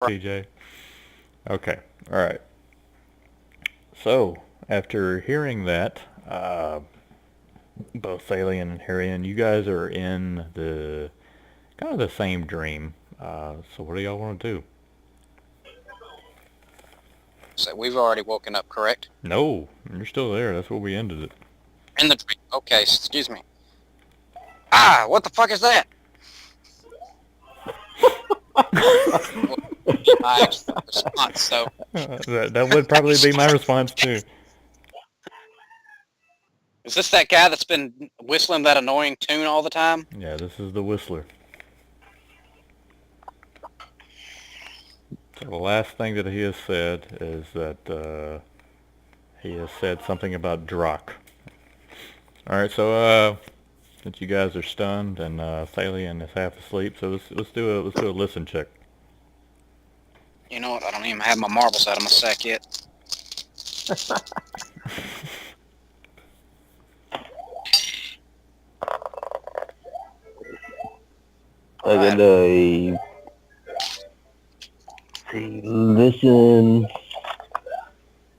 TJ. Okay, all right. So after hearing that, both Thalian and Herrion, you guys are in the kind of the same dream. So what do y'all want to do? So we've already woken up, correct? No, you're still there. That's where we ended it. In the dream. Okay, excuse me. Ah, what the fuck is that? Well, my actual response. So, That would probably be my response too. is this that guy that's been whistling that annoying tune all the time? Yeah, this is the Whistler. So the last thing that he has said is that he has said something about Drock. All right, so since you guys are stunned and Thalian is half asleep, so let's do a listen check. You know what? I don't even have my marbles out of my sack yet. I got a see, listen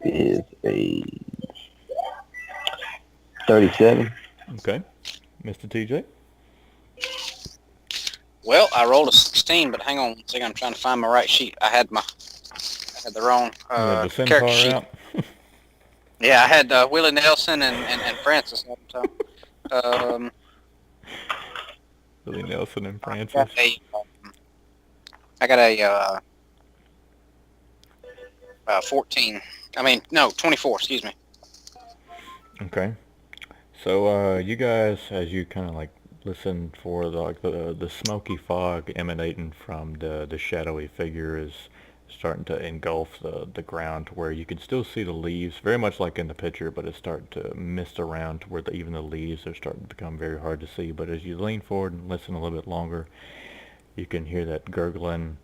is a 37. Okay, Mr. TJ. Well, I rolled a 16, but hang on one second. I'm trying to find my right sheet. I had the wrong You had the character centaur sheet. out. Yeah, I had Willie Nelson and Francis at the time. Um, Billy Nelson and I Francis. got a, I got a 14. I mean, no, 24. Excuse me. Okay, so you guys, as you kind of like listen for the smoky fog emanating from the shadowy figure is starting to engulf the ground to where you can still see the leaves, very much like in the picture, but it's starting to mist around to where even the leaves are starting to become very hard to see. But as you lean forward and listen a little bit longer, you can hear that gurgling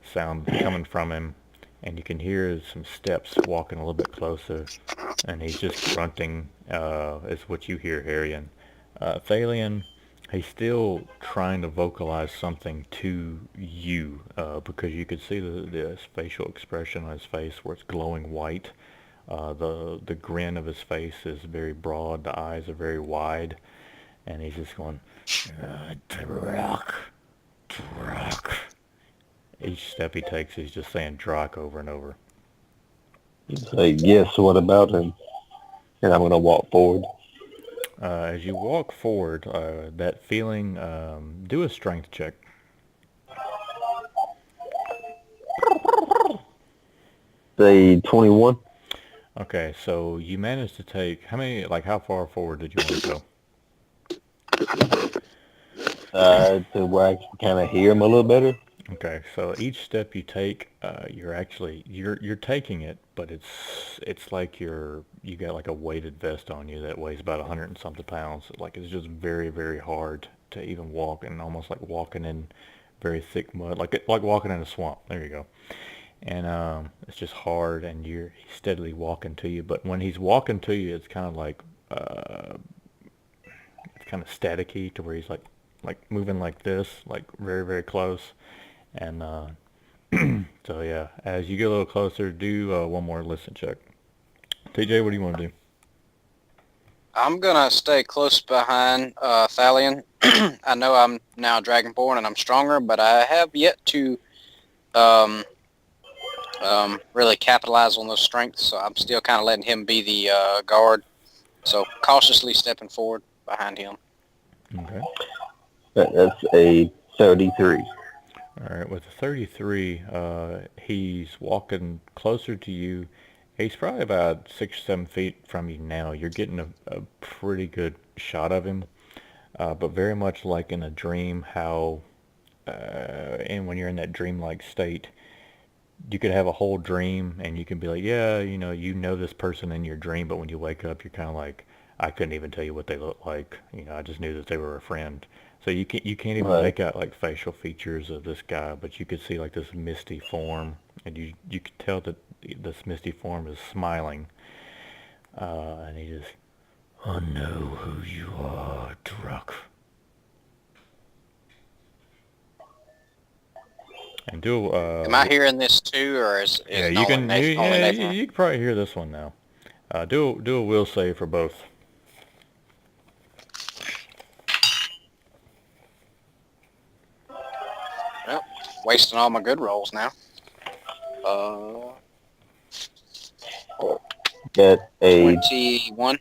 sound coming from him, and you can hear some steps walking a little bit closer, and he's just grunting, is what you hear, Herrion. Thalian, he's still trying to vocalize something to you, because you could see the facial expression on his face where it's glowing white. The grin of his face is very broad, the eyes are very wide, and he's just going, Drock, Drock. Each step he takes, he's just saying Drock over and over. Say, yes, what about him? And I'm going to walk forward. As you walk forward, that feeling, do a strength check. Say 21. Okay, so you managed to take, how far forward did you want to go? To where I can kind of hear him a little better. Okay, so each step you take, you're taking it, but it's like you got like a weighted vest on you that weighs about 100 and something pounds. Like it's just very very hard to even walk, and almost like walking in very thick mud, like walking in a swamp. There you go. And it's just hard, and you're he's steadily walking to you. But when he's walking to you, it's kind of like it's kind of staticky to where he's like moving like this, like very very close. And so yeah, as you get a little closer, do one more listen check. TJ, what do you want to do? I'm gonna stay close behind Thalion. I know I'm now Dragonborn and I'm stronger, but I have yet to um, really capitalize on those strengths. So I'm still kind of letting him be the guard. So cautiously stepping forward behind him. Okay. That's a 33. All right. With the 33, he's walking closer to you. He's probably about 6 or 7 feet from you now. You're getting a pretty good shot of him, but very much like in a dream, how and when you're in that dreamlike state, you could have a whole dream and you can be like, yeah, you know this person in your dream, but when you wake up, you're kind of like, I couldn't even tell you what they look like. I just knew that they were a friend. So you can't even Right. make out like facial features of this guy, but you could see like this misty form, and you could tell that this misty form is smiling, and he just, I know who you are, Druck. And do Am I hearing this too, or is yeah, it you only can Nathan? Only Nathan? you can probably hear this one now. Do a will save for both. Well, wasting all my good rolls now. Got a 21.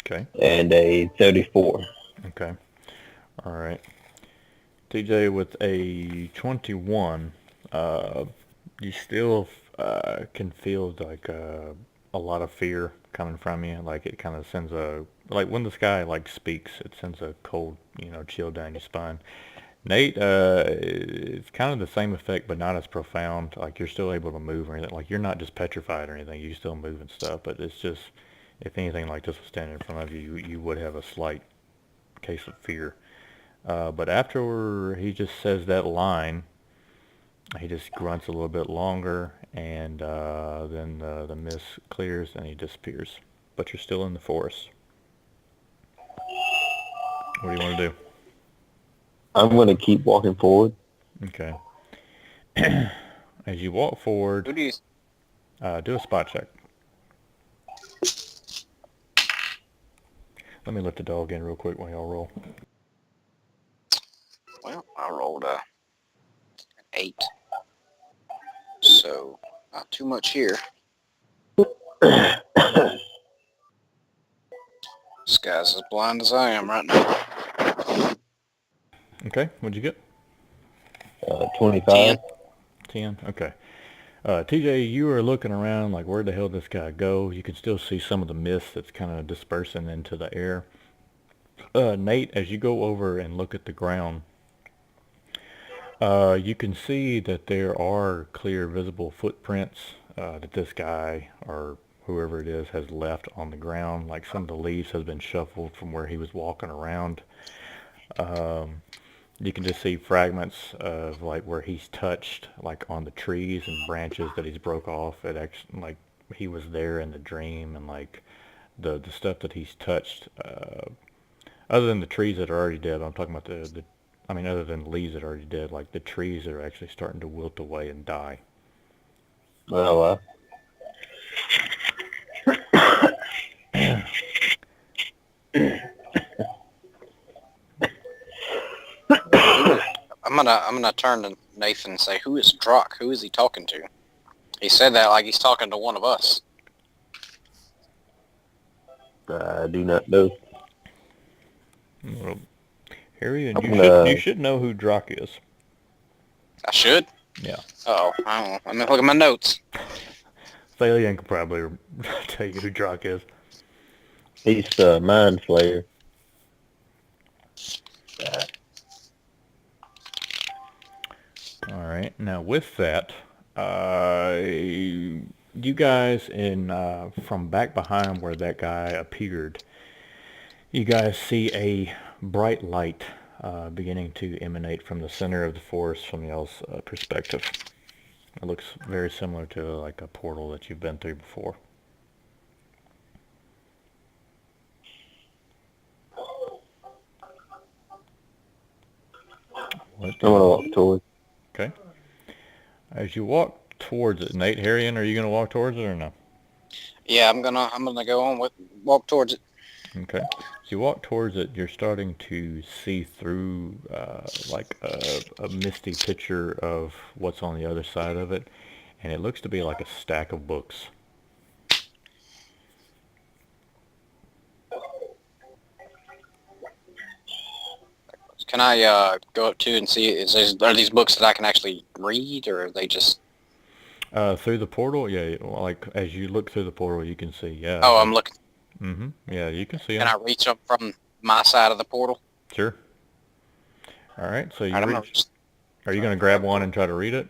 Okay. and a 34. Okay. All right. TJ with a 21. You still can feel like a lot of fear coming from you. Like it kind of sends like when this guy like speaks, it sends a cold, chill down your spine. Nate, it's kind of the same effect, but not as profound. Like you're still able to move or anything. Like you're not just petrified or anything. You still move and stuff. But it's just, if anything like this was standing in front of you, you would have a slight case of fear. But after he just says that line, he just grunts a little bit longer, and then the mist clears and he disappears. But you're still in the forest. What do you want to do? I'm going to keep walking forward. Okay. As you walk forward, Who do you? do a spot check. Let me let the dog in real quick while y'all roll. Well, I rolled an 8, so not too much here. This guy's as blind as I am right now. Okay, what'd you get? 25. 10. 10. Okay. TJ, you are looking around like, where the hell did this guy go? You can still see some of the mist that's kind of dispersing into the air. Nate, as you go over and look at the ground, you can see that there are clear visible footprints that this guy or whoever it is has left on the ground. Like some of the leaves has been shuffled from where he was walking around. You can just see fragments of like where he's touched, like on the trees and branches that he's broke off. It actually, like he was there in the dream, and like the stuff that he's touched. Other than the trees that are already dead, I'm talking about I mean, other than the leaves that are already dead, like the trees that are actually starting to wilt away and die. Well, I'm gonna turn to Nathan and say, "Who is Drock? Who is he talking to?" He said that like he's talking to one of us. I do not know. Well, Herrion, you should know who Drock is. I should. Yeah. Oh, I don't know. Let me look at my notes. Thalian could probably tell you who Drock is. He's the Mind Flayer. All right. Now with that, you guys from back behind where that guy appeared, you guys see a bright light beginning to emanate from the center of the forest from y'all's perspective. It looks very similar to like a portal that you've been through before. I'm going to walk towards. Okay. As you walk towards it, Nate, Herrion, are you going to walk towards it or no? Yeah, I'm gonna go on walk towards it. Okay. As you walk towards it, you're starting to see through like a misty picture of what's on the other side of it, and it looks to be like a stack of books. Can I go up to and see? Are these books that I can actually read, or are they just? Through the portal, yeah. Like as you look through the portal, you can see. Yeah. Oh, I'm looking. Mm-hmm. Yeah, you can see Can them. I reach them from my side of the portal? Sure. All right. So All right, are you going to grab one and try to read it?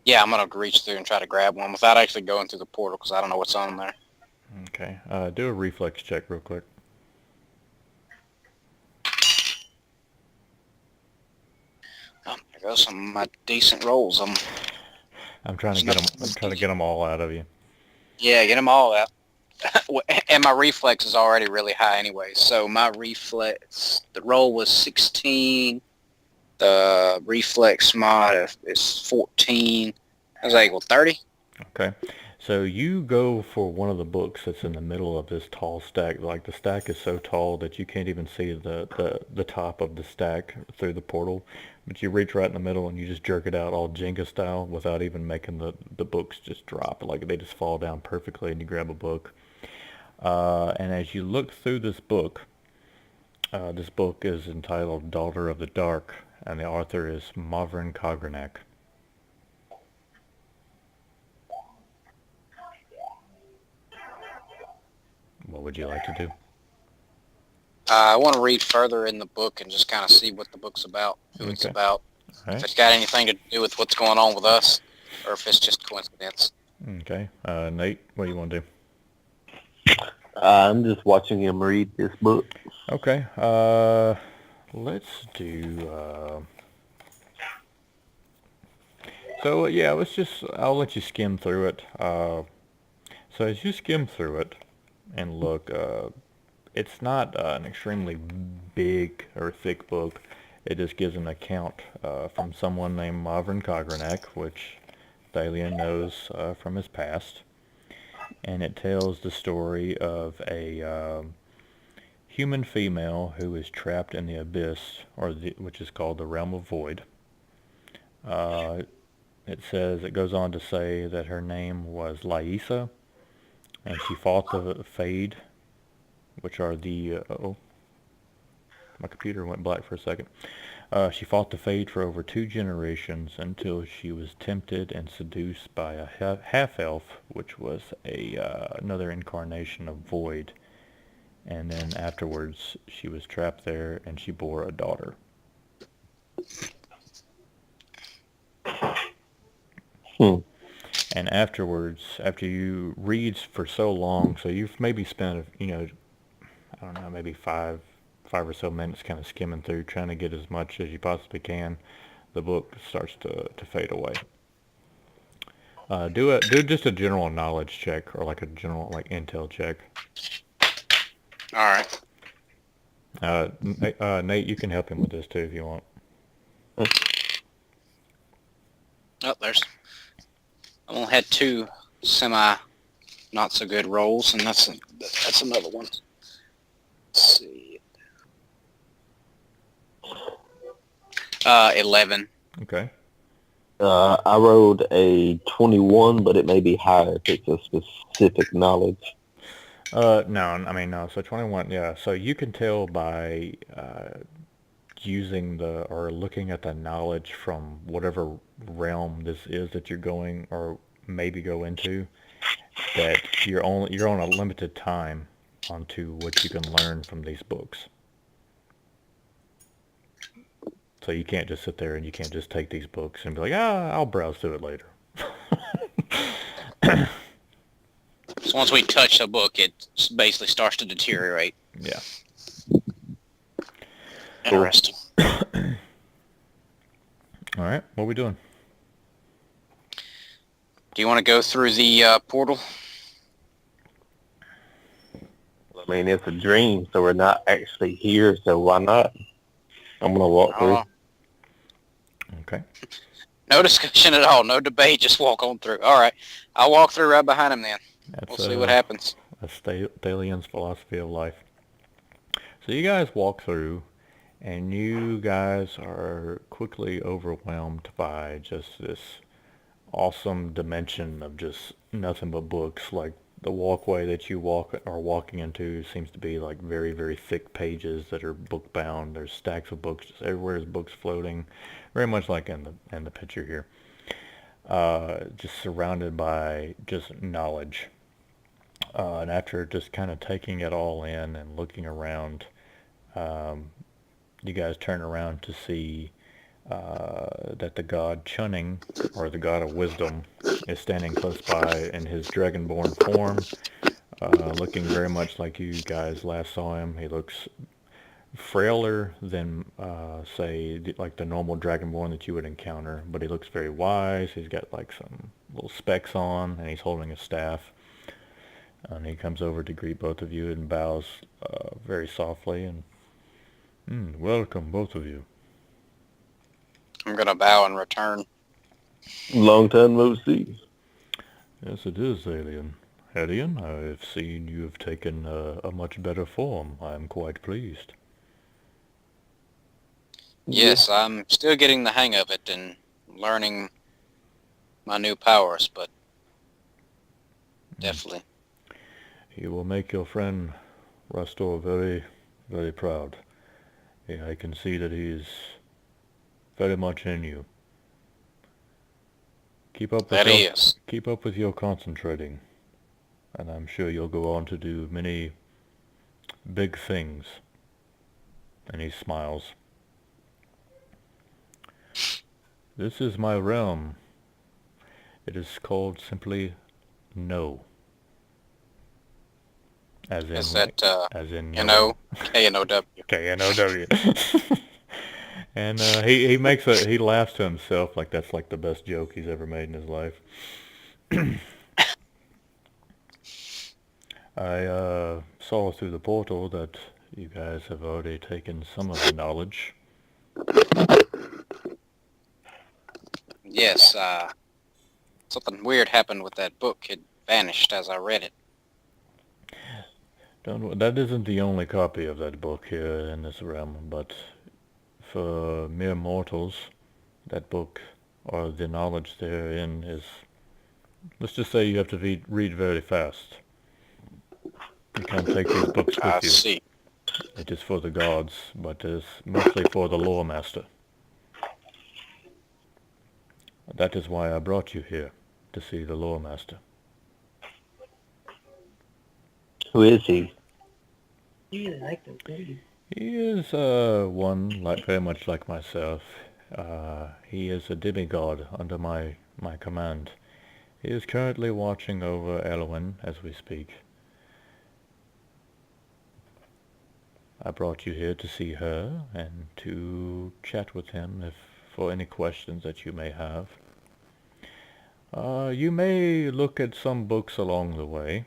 Yeah, I'm gonna reach through and try to grab one without actually going through the portal because I don't know what's on there. Okay. Do a reflex check real quick. Oh, there goes some of my decent rolls. I'm trying to get them. I'm trying to get them all out of you. Yeah, get them all out. And my reflex is already really high anyway. So my reflex, the roll was 16. The reflex mod is 14. That's equal 30. Okay. So you go for one of the books that's in the middle of this tall stack. Like the stack is so tall that you can't even see the top of the stack through the portal. But you reach right in the middle and you just jerk it out all Jenga style without even making the books just drop. Like they just fall down perfectly and you grab a book. And as you look through this book is entitled Daughter of the Dark, and the author is Mavrin Kagranak. What would you like to do? I want to read further in the book and just kind of see what the book's about, who it's Okay. about, All if right. it's got anything to do with what's going on with us, or if it's just coincidence. Okay. Nate, what do you want to do? I'm just watching him read this book. Okay. Let's do. So yeah, I'll let you skim through it. So as you skim through it and look, it's not an extremely big or thick book. It just gives an account from someone named Mavrin Kagranak, which Thalian knows from his past, and it tells the story of a human female who is trapped in the abyss, which is called the realm of void. Uh, it goes on to say that her name was Laisa, and she fought the Fade, which are oh, my computer went black for a second. She fought the Fade for over 2 generations until she was tempted and seduced by a half-elf, which was another incarnation of Void. And then afterwards, she was trapped there, and she bore a daughter. Hmm. And afterwards, after you read for so long, so you've maybe spent, I don't know, maybe five or so minutes kind of skimming through, trying to get as much as you possibly can. The book starts to fade away. Do just a general knowledge check or like a general like intel check. All right. Nate, you can help him with this too if you want. Oh, I only had 2 semi not so good rolls, and that's another one. Let's see. 11. Okay. I rolled a 21, but it may be higher if it's a specific knowledge. No, I mean no. So 21, yeah. So you can tell by using or looking at the knowledge from whatever realm this is that you're going or maybe go into, that you're on a limited time onto what you can learn from these books. So you can't just sit there and you can't just take these books and be like, I'll browse through it later. So once we touch the book, it basically starts to deteriorate. Yeah. Interesting. All right, what are we doing? Do you want to go through the portal? I mean, it's a dream, so we're not actually here, so why not? I'm going to walk through. Okay. No discussion at all. No debate. Just walk on through. All right. I'll walk through right behind him then. We'll see what happens. That's Thalian's philosophy of life. So you guys walk through, and you guys are quickly overwhelmed by just this awesome dimension of just nothing but books. Like the walkway that you are walking into seems to be like very, very thick pages that are book bound. There's stacks of books just everywhere. There's books floating, very much like in the picture here. Just surrounded by just knowledge. And after just kind of taking it all in and looking around, you guys turn around to see that the god Chunning, or the god of wisdom, is standing close by in his dragonborn form, looking very much like you guys last saw him. He looks frailer than, say, like the normal dragonborn that you would encounter, but he looks very wise. He's got like some little specs on, and he's holding a staff. And he comes over to greet both of you and bows very softly and, welcome, both of you. I'm gonna bow in return. Long time no see. Yes, it is, alien. Herrion, I've seen you have taken a much better form. I am quite pleased. Yeah. Yes, I'm still getting the hang of it and learning my new powers, but definitely. You will make your friend Rastor very, very proud. Yeah, I can see that he is very much in you. Keep up with That your is. keep up with your concentrating, and I'm sure you'll go on to do many big things. And he smiles. This is my realm. It is called simply No. As Is in that, as in knowing. N-O, K-N-O-W? K-N-O-W. And he laughs to himself like that's like the best joke he's ever made in his life. I saw through the portal that you guys have already taken some of the knowledge. Yes, something weird happened with that book. It vanished as I read it. That isn't the only copy of that book here in this realm, but for mere mortals, that book or the knowledge therein is, let's just say you have to read very fast. You can't take these books I with you. see. It is for the gods, but it is mostly for the lore master. That is why I brought you here, to see the lore master. Who is he? He is one like very much like myself. He is a demigod under my command. He is currently watching over Elwyn as we speak. I brought you here to see her and to chat with him if for any questions that you may have. You may look at some books along the way,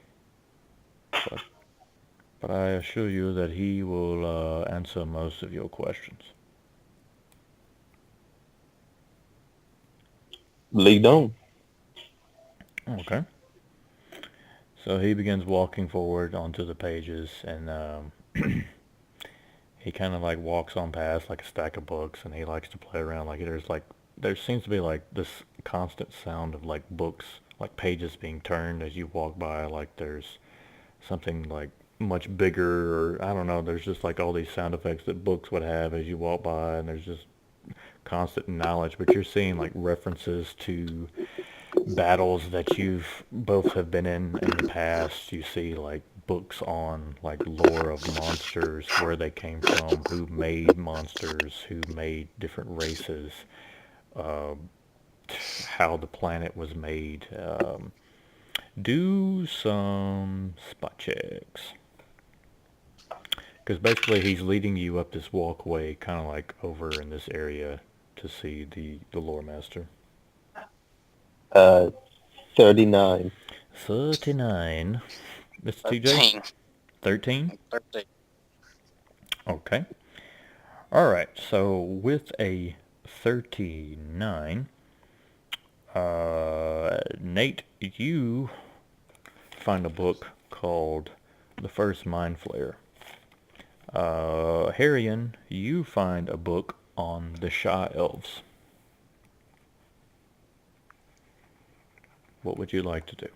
but I assure you that he will answer most of your questions. Lead on. Okay. So he begins walking forward onto the pages, and he kind of like walks on past like a stack of books, and he likes to play around. There seems to be like this constant sound of like books, like pages being turned as you walk by. Like there's something like much bigger, or I don't know. There's just like all these sound effects that books would have as you walk by, and there's just constant knowledge. But you're seeing like references to battles that you've both have been in the past. You see like books on like lore of monsters, where they came from, who made monsters, who made different races, uh, how the planet was made. Do some spot checks. Because basically he's leading you up this walkway, kind of like over in this area to see the lore master. 39. 13. 39. Mr. TJ? 13? 13. Okay. Alright, so with a 39, Nate, you find a book called The First Mind Flayer. Herrion, you find a book on the Shy Elves. What would you like to do?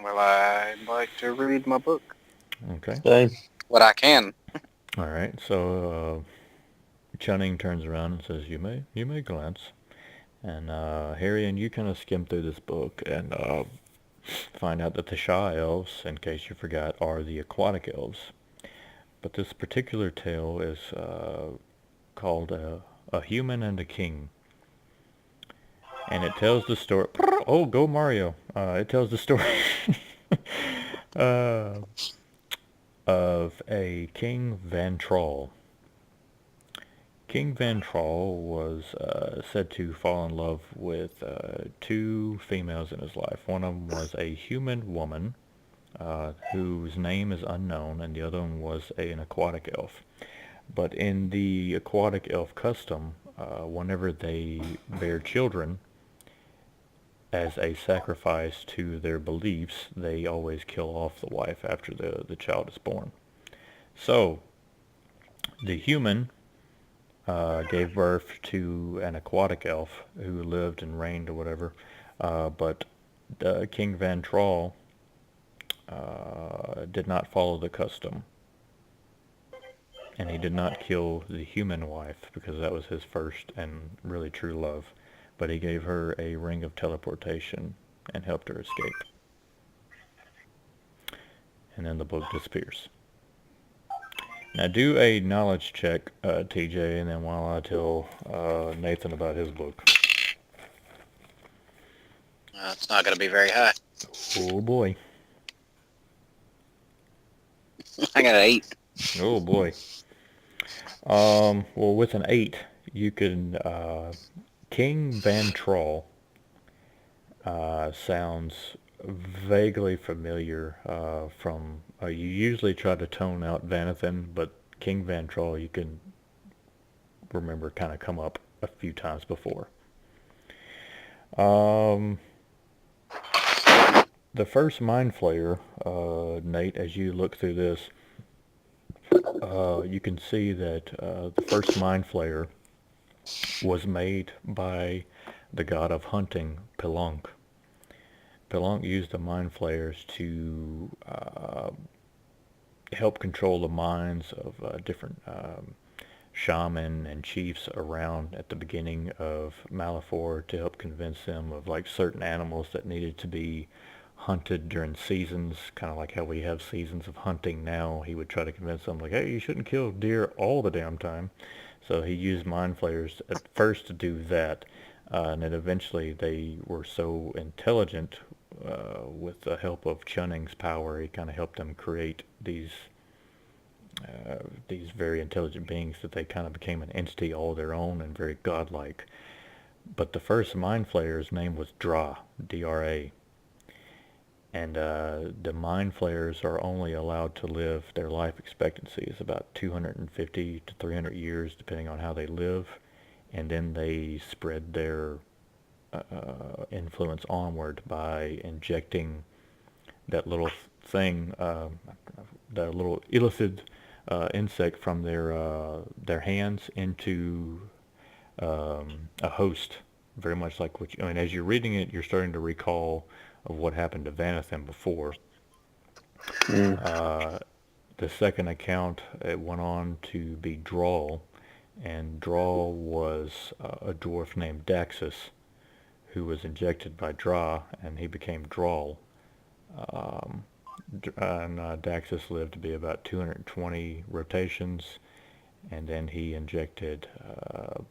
Well, I'd like to read my book. Okay. Same. What I can. Alright, so Chunning turns around and says, you may glance. And Herrion, you kind of skim through this book and find out that the Shy Elves, in case you forgot, are the aquatic elves. But this particular tale is called A Human and a King. And it tells the story... Oh, go Mario! It tells the story of a King Van Troll. King Van Troll was said to fall in love with two females in his life. One of them was a human woman whose name is unknown, and the other one was an aquatic elf. But in the aquatic elf custom, whenever they bear children, as a sacrifice to their beliefs, they always kill off the wife after the child is born. So, the human gave birth to an aquatic elf who lived and reigned or whatever, but King Van Troll did not follow the custom, and he did not kill the human wife because that was his first and really true love, but he gave her a ring of teleportation and helped her escape. And then the book disappears. Now do a knowledge check, TJ, and then while I tell Nathan about his book. It's not going to be very high. Oh boy. I got an 8. Oh boy. Well, with an 8, you can, King Van Troll sounds vaguely familiar from, you usually try to tone out Vanathan, but King Van Troll you can remember kind of come up a few times before. The first Mind Flayer, Nate, as you look through this, you can see that the first Mind Flayer was made by the god of hunting, Pelunk. Pelunk used the Mind Flayers to help control the minds of different shaman and chiefs around at the beginning of Malifor to help convince them of like certain animals that needed to be hunted during seasons, kind of like how we have seasons of hunting now. He would try to convince them like, hey, you shouldn't kill deer all the damn time. So he used mind flayers at first to do that, and then eventually they were so intelligent with the help of Chunning's power, he kind of helped them create these very intelligent beings that they kind of became an entity all their own and very godlike. But the first Mind Flayer's name was Dra, D-R-A. And the Mind Flayers are only allowed to live, their life expectancy is about 250 to 300 years depending on how they live. And then they spread their influence onward by injecting that little thing, that little illithid insect from their hands into a host, very much like what you, I mean, as you're reading it, you're starting to recall of what happened to Vanathan before. The second account, it went on to be Drawl, and Drawl was a dwarf named Daxus, who was injected by Dra, and he became Drawl. And Daxus lived to be about 220 rotations, and then he injected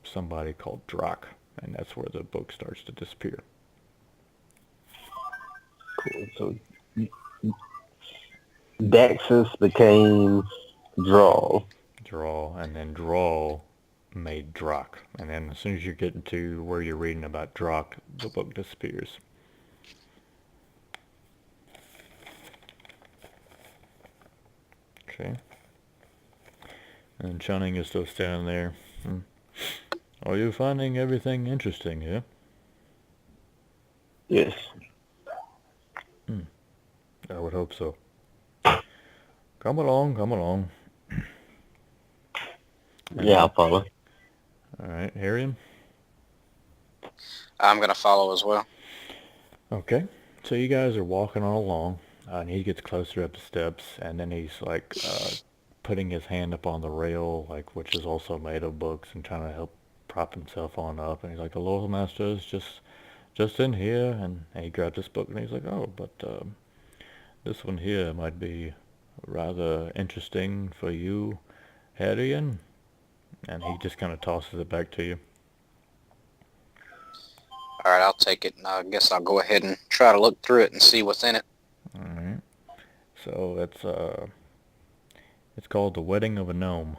somebody called Drak, and that's where the book starts to disappear. Cool. So Daxus became Drawl. And then Drawl made Drak. And then as soon as you're getting to where you're reading about Drak, the book disappears. Okay. And Chunning is still standing there. Are you finding everything interesting here? Yes. I would hope so. Come along, come along. Yeah, I'll follow. Alright, Herrion? I'm going to follow as well. Okay, so you guys are walking on along, and he gets closer up the steps, and then he's like putting his hand up on the rail, like which is also made of books, and trying to help prop himself on up. And he's like, the Lord Master is just in here, and he grabs this book, and he's like, oh, but this one here might be rather interesting for you, Herrion. And he just kind of tosses it back to you. All right, I'll take it, and I guess I'll go ahead and try to look through it and see what's in it. All right. So it's called The Wedding of a Gnome.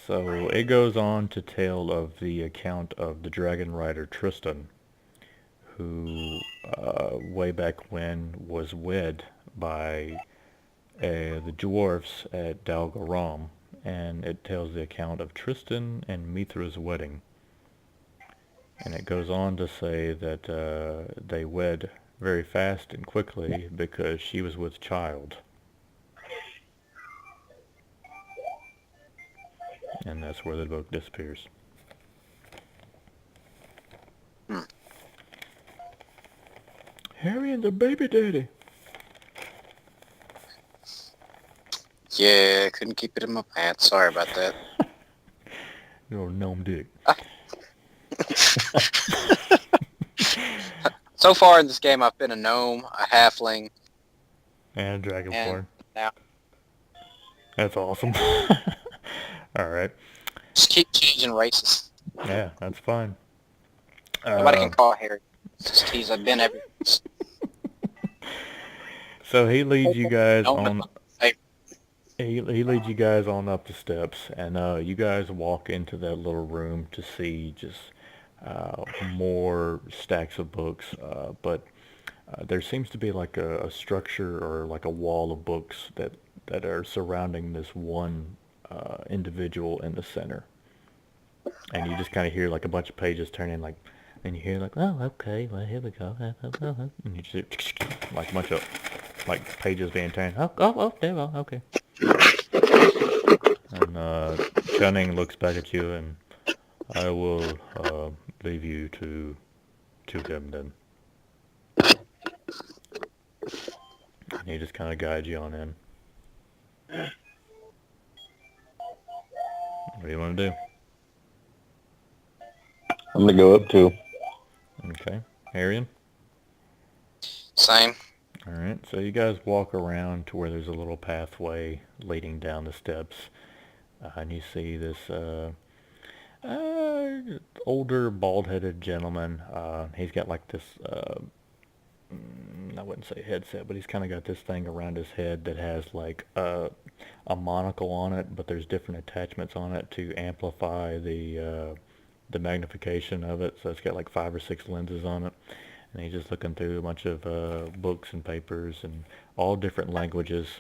So it goes on to tell of the account of the dragon rider Tristan, who way back when was wed by the dwarfs at Dalgaram, and it tells the account of Tristan and Mithra's wedding. And it goes on to say that they wed very fast and quickly because she was with child. And that's where the book disappears. Hmm. Herrion, the baby daddy. Yeah, couldn't keep it in my pants. Sorry about that. Your gnome dick. So far in this game, I've been a gnome, a halfling, And a and dragonborn. now That's awesome. Alright. just keep changing races. Yeah, that's fine. Nobody can call Harry. He's been every. So he leads you guys Gnome is on my favorite. he leads you guys on up the steps, and you guys walk into that little room to see just more stacks of books. But there seems to be like a structure or like a wall of books that are surrounding this one individual in the center, and you just kind of hear like a bunch of pages turning, like, and you hear like, oh, okay, well, here we go, and you just hear, like a bunch of like pages being turned. Oh, there we go, okay. And Chunning looks back at you, and I will leave you to him then. And he just kind of guides you on in. What do you want to do? I'm gonna go up to him. Okay, Herrion. Same. All right, so you guys walk around to where there's a little pathway leading down the steps, and you see this older, bald-headed gentleman. He's got like this, I wouldn't say headset, but he's kind of got this thing around his head that has like a monocle on it, but there's different attachments on it to amplify the magnification of it. So it's got like 5 or 6 lenses on it. And he's just looking through a bunch of books and papers and all different languages.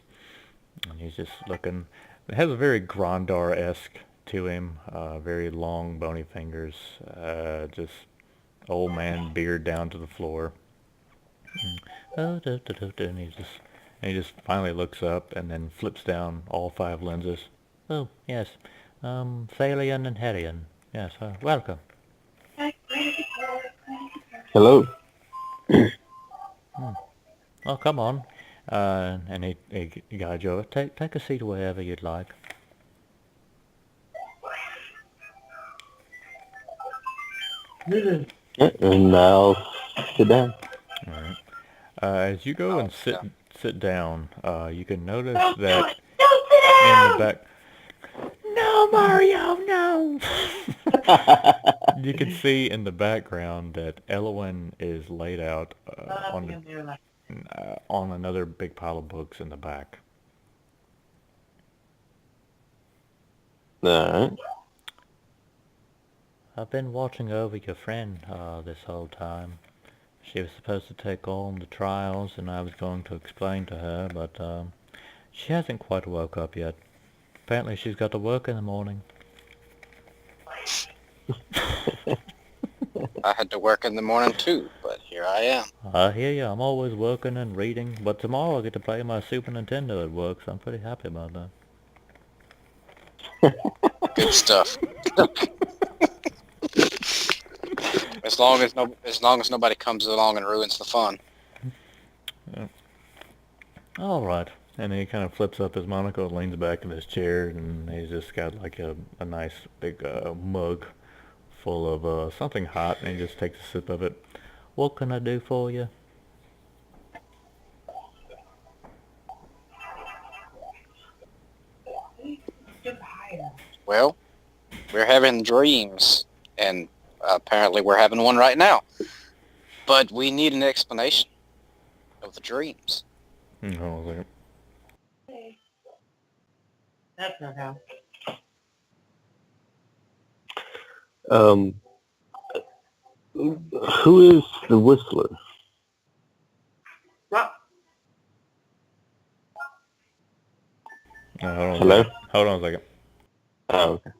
And he's just looking. It has a very Grandar-esque to him. Very long, bony fingers. Just old man beard down to the floor. And he just finally looks up and then flips down all 5 lenses. Oh, yes. Thalion and Herrion. Yes, welcome. Hello. Oh, come on. And he guides you over. Take a seat wherever you'd like. And I'll sit down. All right. As you go and sit down, you can notice that in the back. No, Mario, no. You can see in the background that Elwyn is laid out on another big pile of books in the back. Alright. I've been watching over your friend this whole time. She was supposed to take on the trials, and I was going to explain to her, but she hasn't quite woke up yet. Apparently she's got to work in the morning. I had to work in the morning too, but here I am. I hear you. I'm always working and reading, but tomorrow I get to play my Super Nintendo at work, so I'm pretty happy about that. Good stuff. As long as nobody comes along and ruins the fun. Yeah. All right. And he kind of flips up his monocle, leans back in his chair, and he's just got like a nice big mug full of something hot, and he just takes a sip of it. What can I do for you? Well, we're having dreams, and apparently we're having one right now. But we need an explanation of the dreams. Hold on a second. That's not how. Who is the whistler? What? Hold on a Hello? second. Hold on a second. Oh, okay.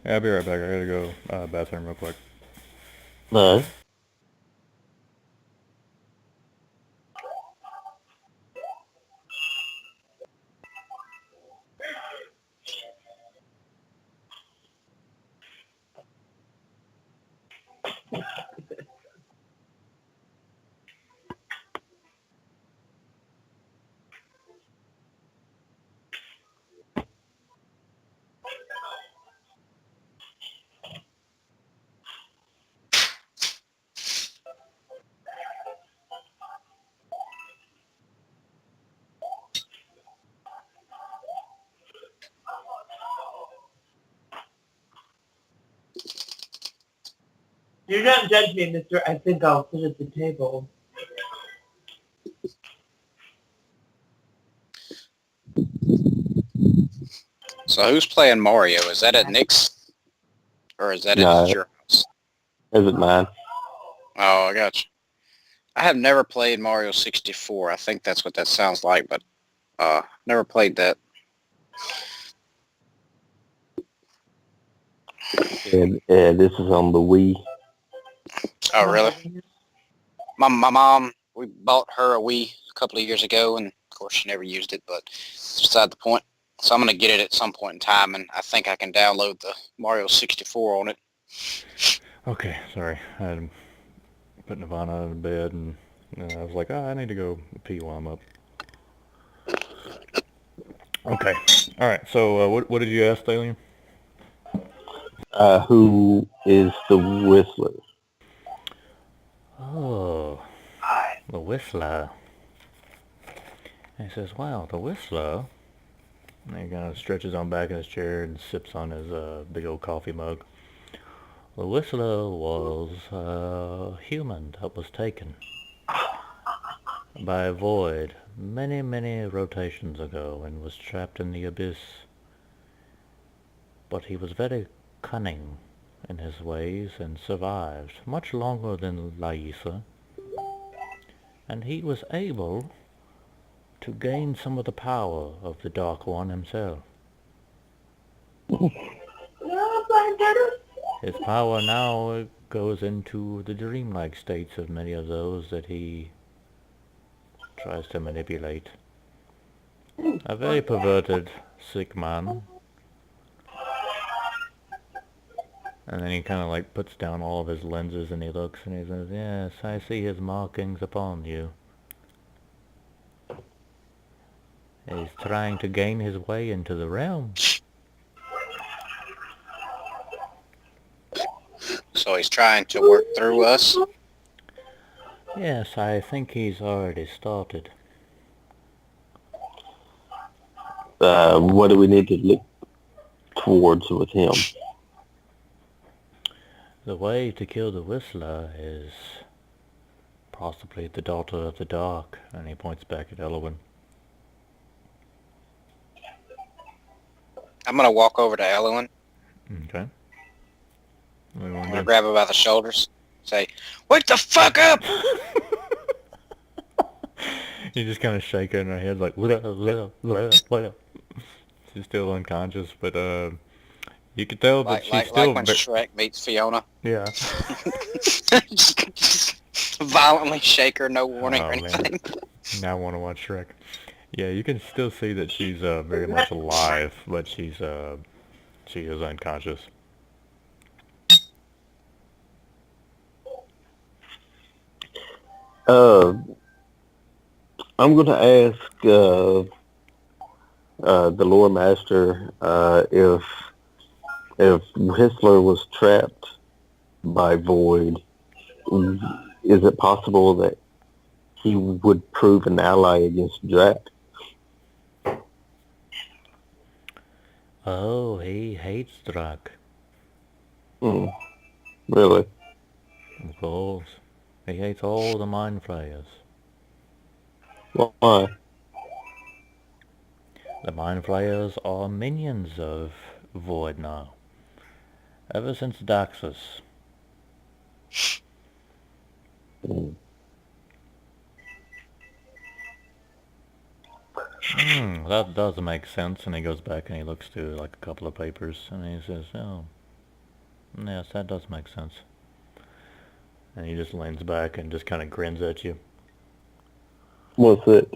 Yeah, I'll be right back. I gotta go bathroom real quick. No. Do not judge me, mister. I think I'll sit at the table. So who's playing Mario? Is that at Nick's? Or is that No. at your house? Is it mine? Oh, I got you. I have never played Mario 64. I think that's what that sounds like, but never played that. And this is on the Wii. Oh, really? My mom, we bought her a Wii a couple of years ago, and of course she never used it, but it's beside the point. So I'm going to get it at some point in time, and I think I can download the Mario 64 on it. Okay, sorry. I had put Nirvana in bed, and I was like, I need to go pee while I'm up. Okay. All right. So, what did you ask, Alien? Who is the Whistler? Oh, the Whistler. And he says, wow, the Whistler. And he kind of stretches on back in his chair and sips on his big old coffee mug. The Whistler was a human that was taken by a void many, many rotations ago and was trapped in the abyss. But he was very cunning in his ways and survived much longer than Laisa. And he was able to gain some of the power of the Dark One himself. His power now goes into the dreamlike states of many of those that he tries to manipulate. A very perverted, sick man. And then he kind of like puts down all of his lenses and he looks and he says, yes, I see his markings upon you. He's trying to gain his way into the realm. So he's trying to work through us. Yes, I think he's already started. What do we need to look towards with him? The way to kill the Whistler is possibly the Daughter of the Dark, and he points back at Elwyn. I'm going to walk over to Elowen. Okay. What do you I'm want going to to do? grab her by the shoulders. Say, wake the fuck up! You just kind of shake her in her head like, what up? She's still unconscious, but You can tell that Like she's like like still when Shrek meets Fiona. yeah. Just violently shake her, no warning or Oh man, anything. now I want to watch Shrek. Yeah, you can still see that she's very much alive, but she is unconscious. Uh, I'm going to ask the lore master if Whistler was trapped by Void, is it possible that he would prove an ally against Drac? Oh, he hates Drak. Hmm, really? Of course. He hates all the mind flayers. Why? The mind flayers are minions of Void now. Ever since Daxus. Hmm. That does make sense. And he goes back and he looks through like a couple of papers and he says, oh, yes, that does make sense. And he just leans back and just kind of grins at you. What's it?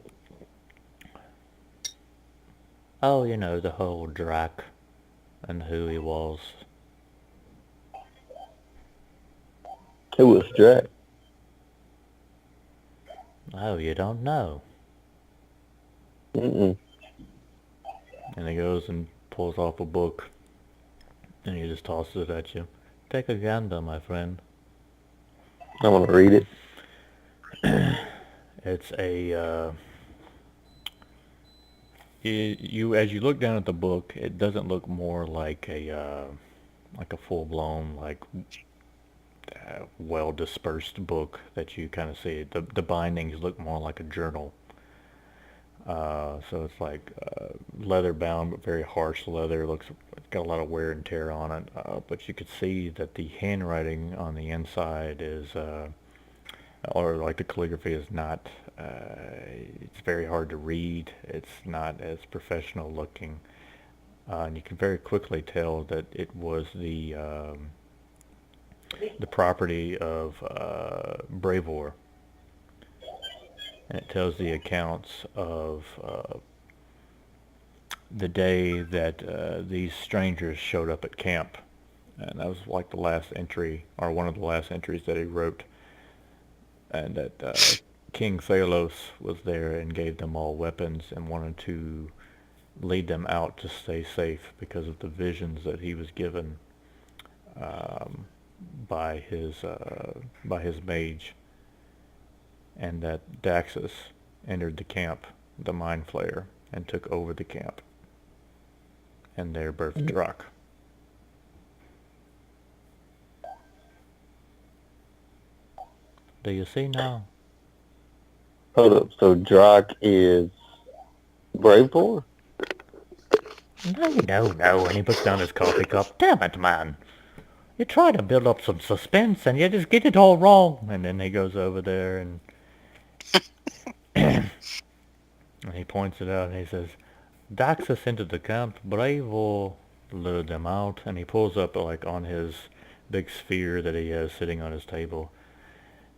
Oh, you know, the whole Drac and who he was. Who was Drac? Oh, you don't know. Mm-mm. And he goes and pulls off a book and he just tosses it at you. Take a gander, my friend. I want to read it. It's you as you look down at the book, it doesn't look more like a full blown well dispersed book that you kind of see. The bindings look more like a journal. So it's like leather bound, but very harsh leather. It's got a lot of wear and tear on it. But you could see that the handwriting on the inside is, or like the calligraphy is not. It's very hard to read. It's not as professional looking, and you can very quickly tell that it was the property of Bravor, and it tells the accounts of the day that these strangers showed up at camp. And that was like the last entry, or one of the last entries that he wrote. And that King Thalos was there and gave them all weapons and wanted to lead them out to stay safe because of the visions that he was given um, by his mage. And that Daxus entered the camp, the Mind Flayer, and took over the camp. And there birthed Drak. Do you see now? Hold up. So Drac is Bravor? No. And he puts down his coffee cup. Damn it, man. You try to build up some suspense and you just get it all wrong. And then he goes over there and, and he points it out and he says, Daxus entered the camp. Bravo lured them out. And he pulls up like on his big sphere that he has sitting on his table.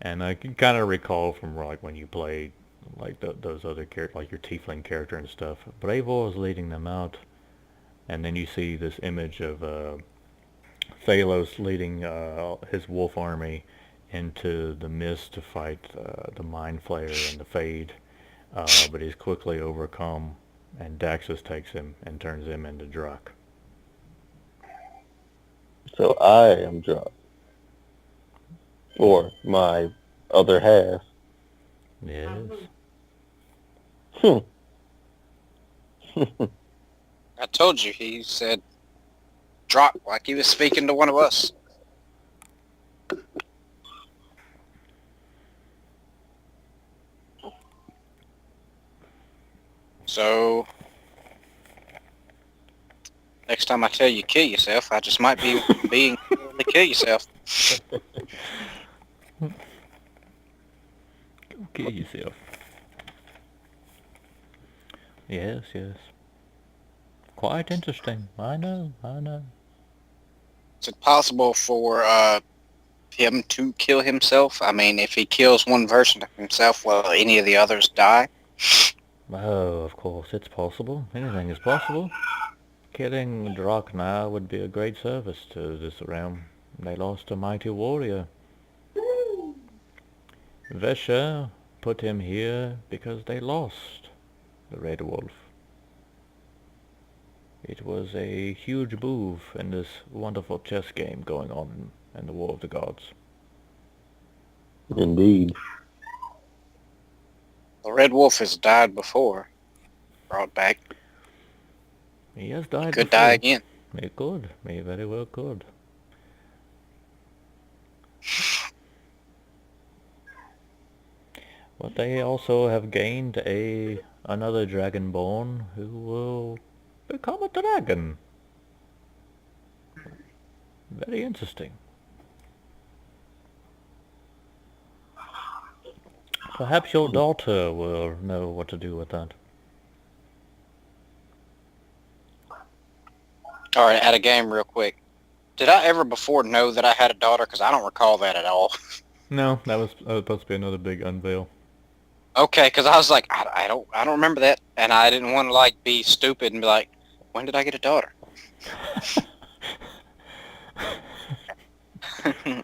And I can kind of recall from like when you played like those other characters, like your tiefling character and stuff. Bravo is leading them out. And then you see this image of Thalos leading his wolf army into the mist to fight the Mind Flayer and the Fade, but he's quickly overcome, and Daxus takes him and turns him into Drak. So I am Drac. Or my other half. Yes. Hmm. I told you, he said drop like he was speaking to one of us. So next time I tell you kill yourself, I just might be being to kill yourself. Go kill yourself. Yes. Quite interesting. I know. Is it possible for him to kill himself? I mean, if he kills one version of himself, will any of the others die? Oh, of course, it's possible. Anything is possible. Killing Drakna would be a great service to this realm. They lost a mighty warrior. Vesha put him here because they lost the Red Wolf. It was a huge move in this wonderful chess game going on in the War of the Gods. Indeed. The Red Wolf has died before. Brought back. He has He died could before. die again. He could. He very well could. But they also have gained another dragonborn who will become a dragon. Very interesting. Perhaps your daughter will know what to do with that. All right, out of game real quick. Did I ever before know that I had a daughter? Because I don't recall that at all. No, that was supposed to be another big unveil. Okay, because I was like, I don't remember that, and I didn't want to like be stupid and be like, when did I get a daughter?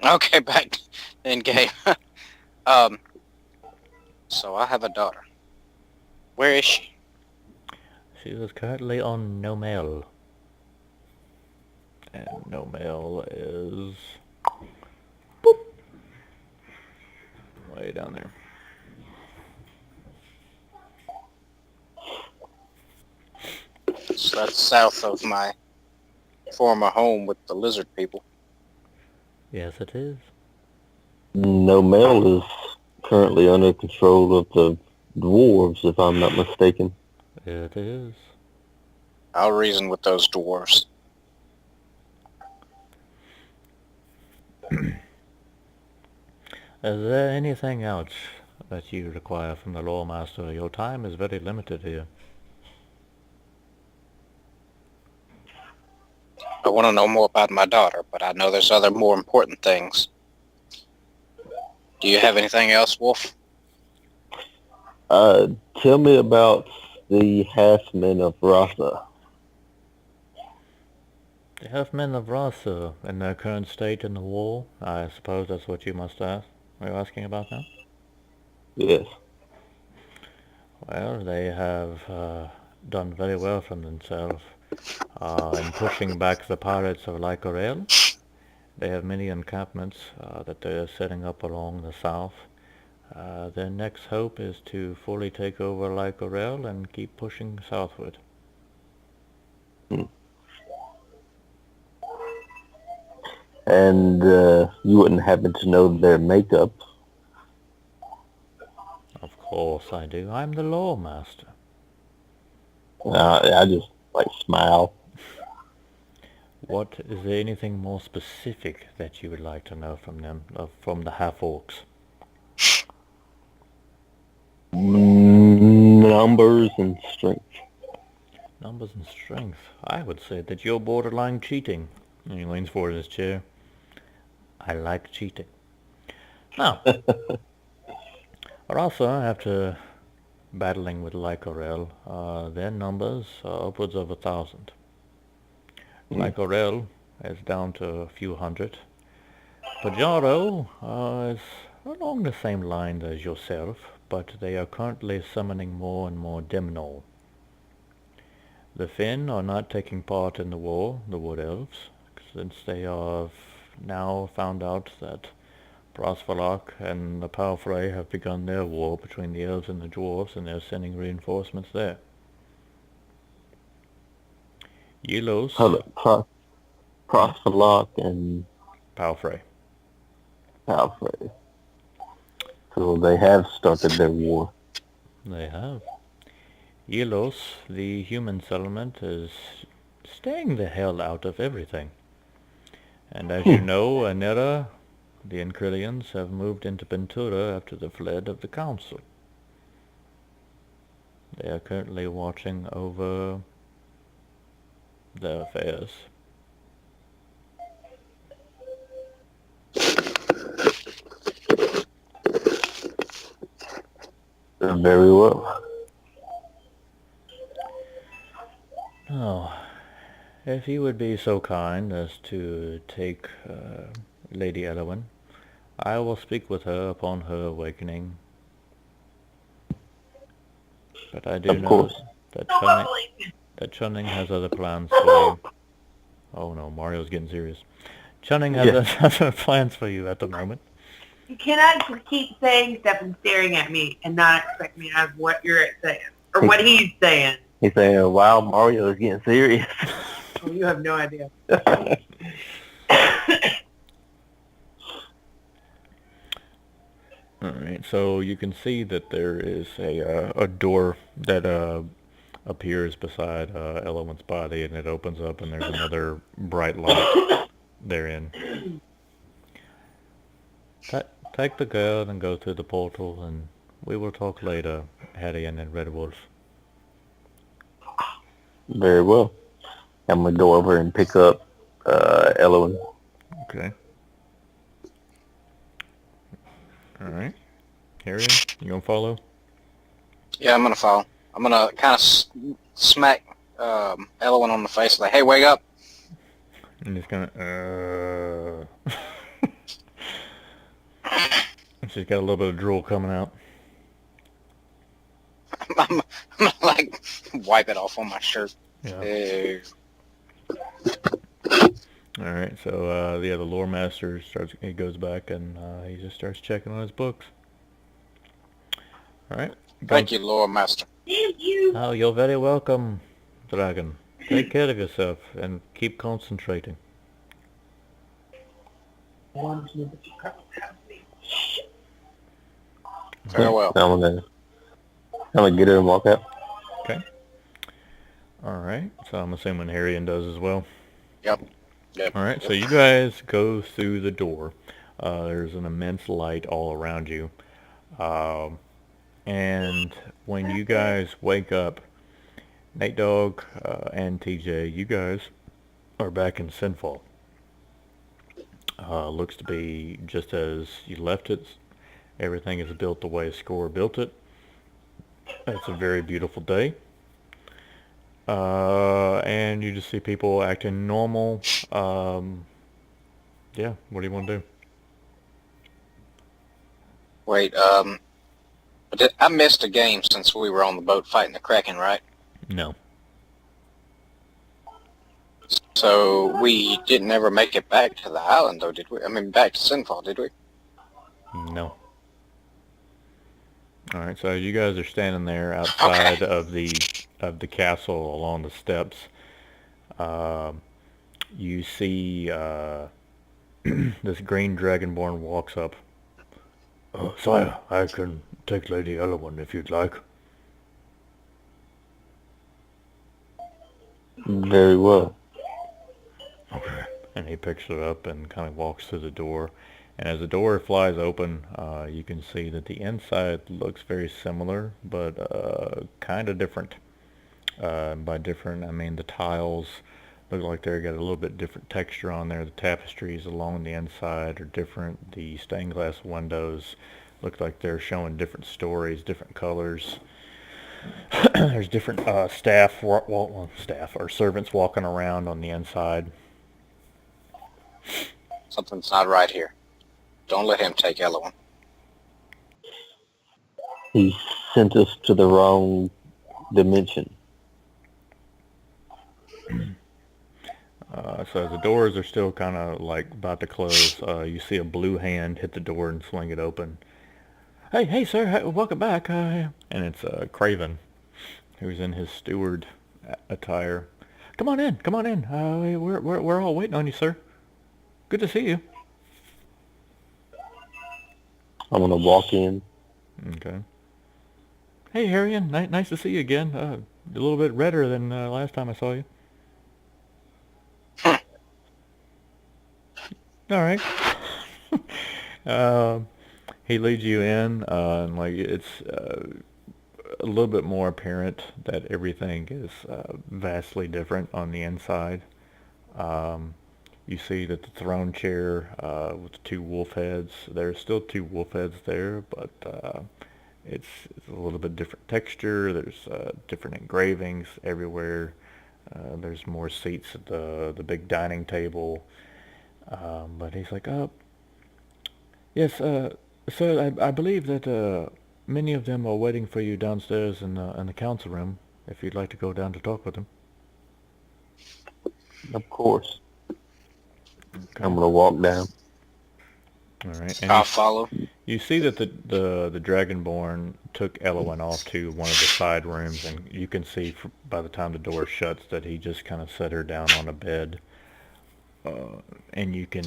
Okay, back in game. So I have a daughter. Where is she? She is currently on Nomel. And Nomel is... boop, way down there. So that's south of my former home with the lizard people. Yes, it is. No male is currently under control of the dwarves, if I'm not mistaken. It is. I'll reason with those dwarves. Is there anything else that you require from the Lore Master? Your time is very limited here. I want to know more about my daughter, but I know there's other more important things. Do you have anything else, Wolf? Tell me about the half-men of Rasa. The half-men of Rasa in their current state in the war? I suppose that's what you must ask. Are you asking about that? Yes. Well, they have done very well for themselves in pushing back the pirates of Lycorel. They have many encampments that they are setting up along the south. Their next hope is to fully take over Lycorel and keep pushing southward. And you wouldn't happen to know their makeup? Of course I do. I'm the Lore Master. I just smile. What is there anything more specific that you would like to know from them, from the half-orcs? Numbers and strength. Numbers and strength. I would say that you're borderline cheating. And he leans forward in his chair. I like cheating. Now, Rasa, after battling with Lycorel, their numbers are upwards of 1,000. Lycorel is down to a few hundred. Pajaro is along the same line as yourself, but they are currently summoning more and more Demnol. The Finn are not taking part in the war, the Wood Elves, since they have now found out that Brasvalak and the Palfrey have begun their war between the Elves and the Dwarves, and they're sending reinforcements there. Yelos... Prosvalok and Palfrey. Alfred. So they have started their war. They have. Yelos, the human settlement, is staying the hell out of everything. And as you know, Anera, the Encrylians, have moved into Ventura after the fled of the Council. They are currently watching over their affairs. Very well. Oh, if you would be so kind as to take Lady Elowin, I will speak with her upon her awakening. But I do Of know course. that Chunning has other plans for you. Oh no, Mario's getting serious. Chunning has Yeah. other plans for you at the moment. You cannot just keep saying stuff and staring at me and not expect me to have what you're saying or what he's saying. He's saying, wow, Mario is getting serious. Oh, you have no idea. Alright, so you can see that there is a door that appears beside Elowin's body, and it opens up, and there's another bright light therein. Take the girl and go through the portal, and we will talk later, Herrion and Red Wolf. Very well. I'm going to go over and pick up Elowen. Okay. Alright. Herrion, you gonna follow? Yeah, I'm gonna follow. I'm gonna kind of smack Elwin on the face, like, "Hey, wake up!" I'm just gonna, She's got a little bit of drool coming out. I'm gonna like wipe it off on my shirt. Yeah. Alright, so, yeah, the lore master he goes back and, he just starts checking on his books. Alright. Thank you, Lord Master. Thank you. Oh, you're very welcome, dragon. Take care of yourself and keep concentrating. Farewell. I'm gonna get her and walk out. Okay. Alright, so I'm assuming Herrion does as well. Yep. Alright, so you guys go through the door. There's an immense light all around you. And when you guys wake up, Nate Dogg and TJ, you guys are back in Sinfall. Looks to be just as you left it. Everything is built the way Score built it. It's a very beautiful day. And you just see people acting normal. Yeah, what do you want to do? Wait, I missed a game since we were on the boat fighting the Kraken, right? No. So we didn't ever make it back to the island, though, did we? I mean, back to Sinfall, did we? No. Alright, so you guys are standing there outside of the castle along the steps. You see this green dragonborn walks up. Sire, I can take Lady Elowin if you'd like. Very well. Okay. And he picks her up and kind of walks through the door. And as the door flies open, you can see that the inside looks very similar, but kind of different. By different, I mean the tiles look like they've got a little bit different texture on there. The tapestries along the inside are different. The stained glass windows look like they're showing different stories, different colors. There's different staff or servants walking around on the inside. Something's not right here. Don't let him take Elwin. He sent us to the wrong dimension. So as the doors are still kind of like about to close, you see a blue hand hit the door and swing it open. Hey, sir, welcome back. And it's Craven, who's in his steward attire. Come on in. We're all waiting on you, sir. Good to see you. I'm gonna walk in. Okay. Hey, Herrion, nice to see you again. A little bit redder than last time I saw you. All right. He leads you in, and like it's a little bit more apparent that everything is vastly different on the inside. You see that the throne chair with the two wolf heads, there's still two wolf heads there, but it's a little bit different texture. There's different engravings everywhere. There's more seats at the big dining table. But he's like, yes, sir, I believe that many of them are waiting for you downstairs in the council room. If you'd like to go down to talk with them. Of course. Okay. I'm gonna walk down. All right. And I'll follow. you see that the dragonborn took Elowen off to one of the side rooms, and you can see by the time the door shuts that he just kind of set her down on a bed. And you can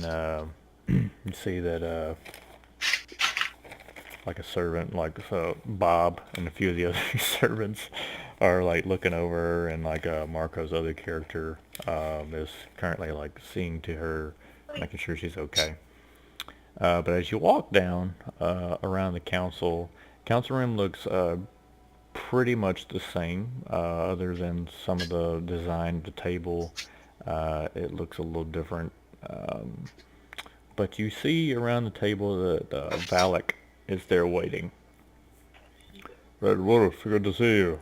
see that like a servant, like Bob and a few of the other servants are like looking over her, and like Marco's other character is currently like seeing to her, making sure she's okay. But as you walk down around the council room looks pretty much the same, other than some of the design of the table. It looks a little different. But you see around the table that Valak is there waiting. Red Wolf, good to see you.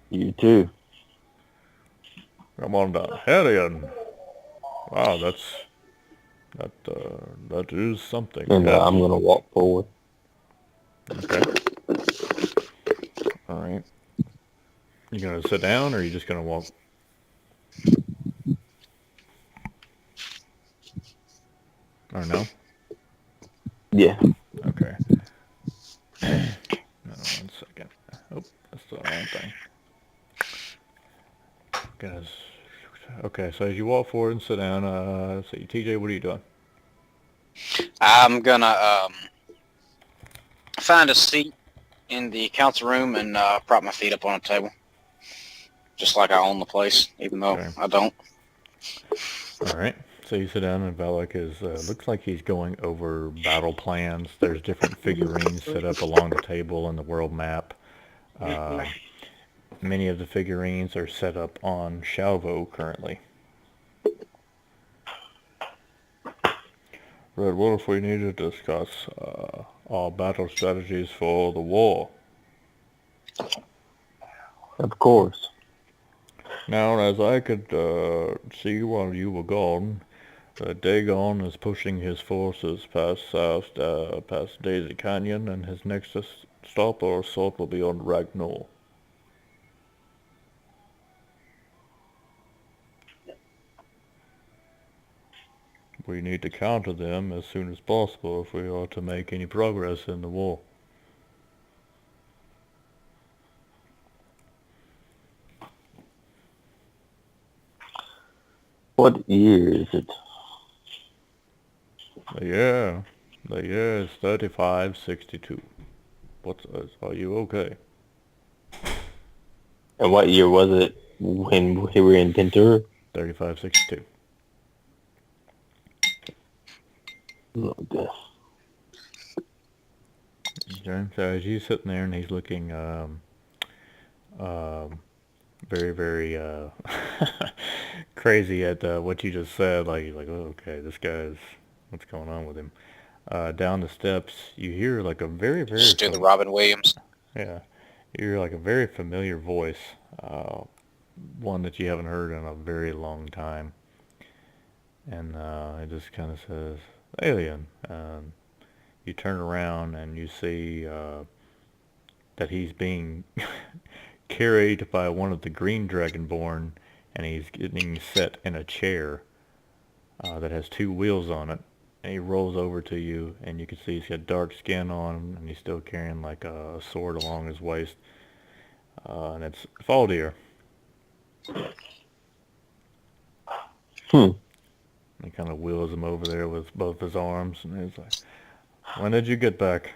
You too. Come on down. Herrion. Wow, that is something. And Yes. I'm gonna walk forward. Okay. All right. You gonna sit down, or are you just gonna walk? Or no? Yeah. Okay. No, 1 second. Oh, that's the wrong thing. Guys. Okay, so as you walk forward and sit down, let's see, TJ, what are you doing? I'm gonna find a seat in the council room and prop my feet up on a table, just like I own the place, even though Okay. I don't. All right. So you sit down, and Valak is looks like he's going over battle plans. There's different figurines set up along the table and the world map. Many of the figurines are set up on Shalvo currently. Red Wolf, we need to discuss our battle strategies for the war. Of course. Now, as I could see while you were gone, Dagon is pushing his forces past south, past Daisy Canyon, and his next stop or assault will be on Ragnar. We need to counter them as soon as possible if we are to make any progress in the war. What year is it? The year is 3562. Are you okay? And what year was it when we were in Ventura? 3562. Okay. Okay, so as you sitting there and he's looking very, very crazy at what you just said, like, oh, okay, this guy's, what's going on with him? Down the steps, you hear like a very, very... Just do the Robin Williams. Yeah, you hear like a very familiar voice, one that you haven't heard in a very long time. And it just kind of says, Alien. You turn around and you see that he's being carried by one of the green dragonborn, and he's getting set in a chair that has two wheels on it. And he rolls over to you, and you can see he's got dark skin on, and he's still carrying like a sword along his waist. And it's Faldir. He kind of wheels him over there with both his arms, and he's like, when did you get back?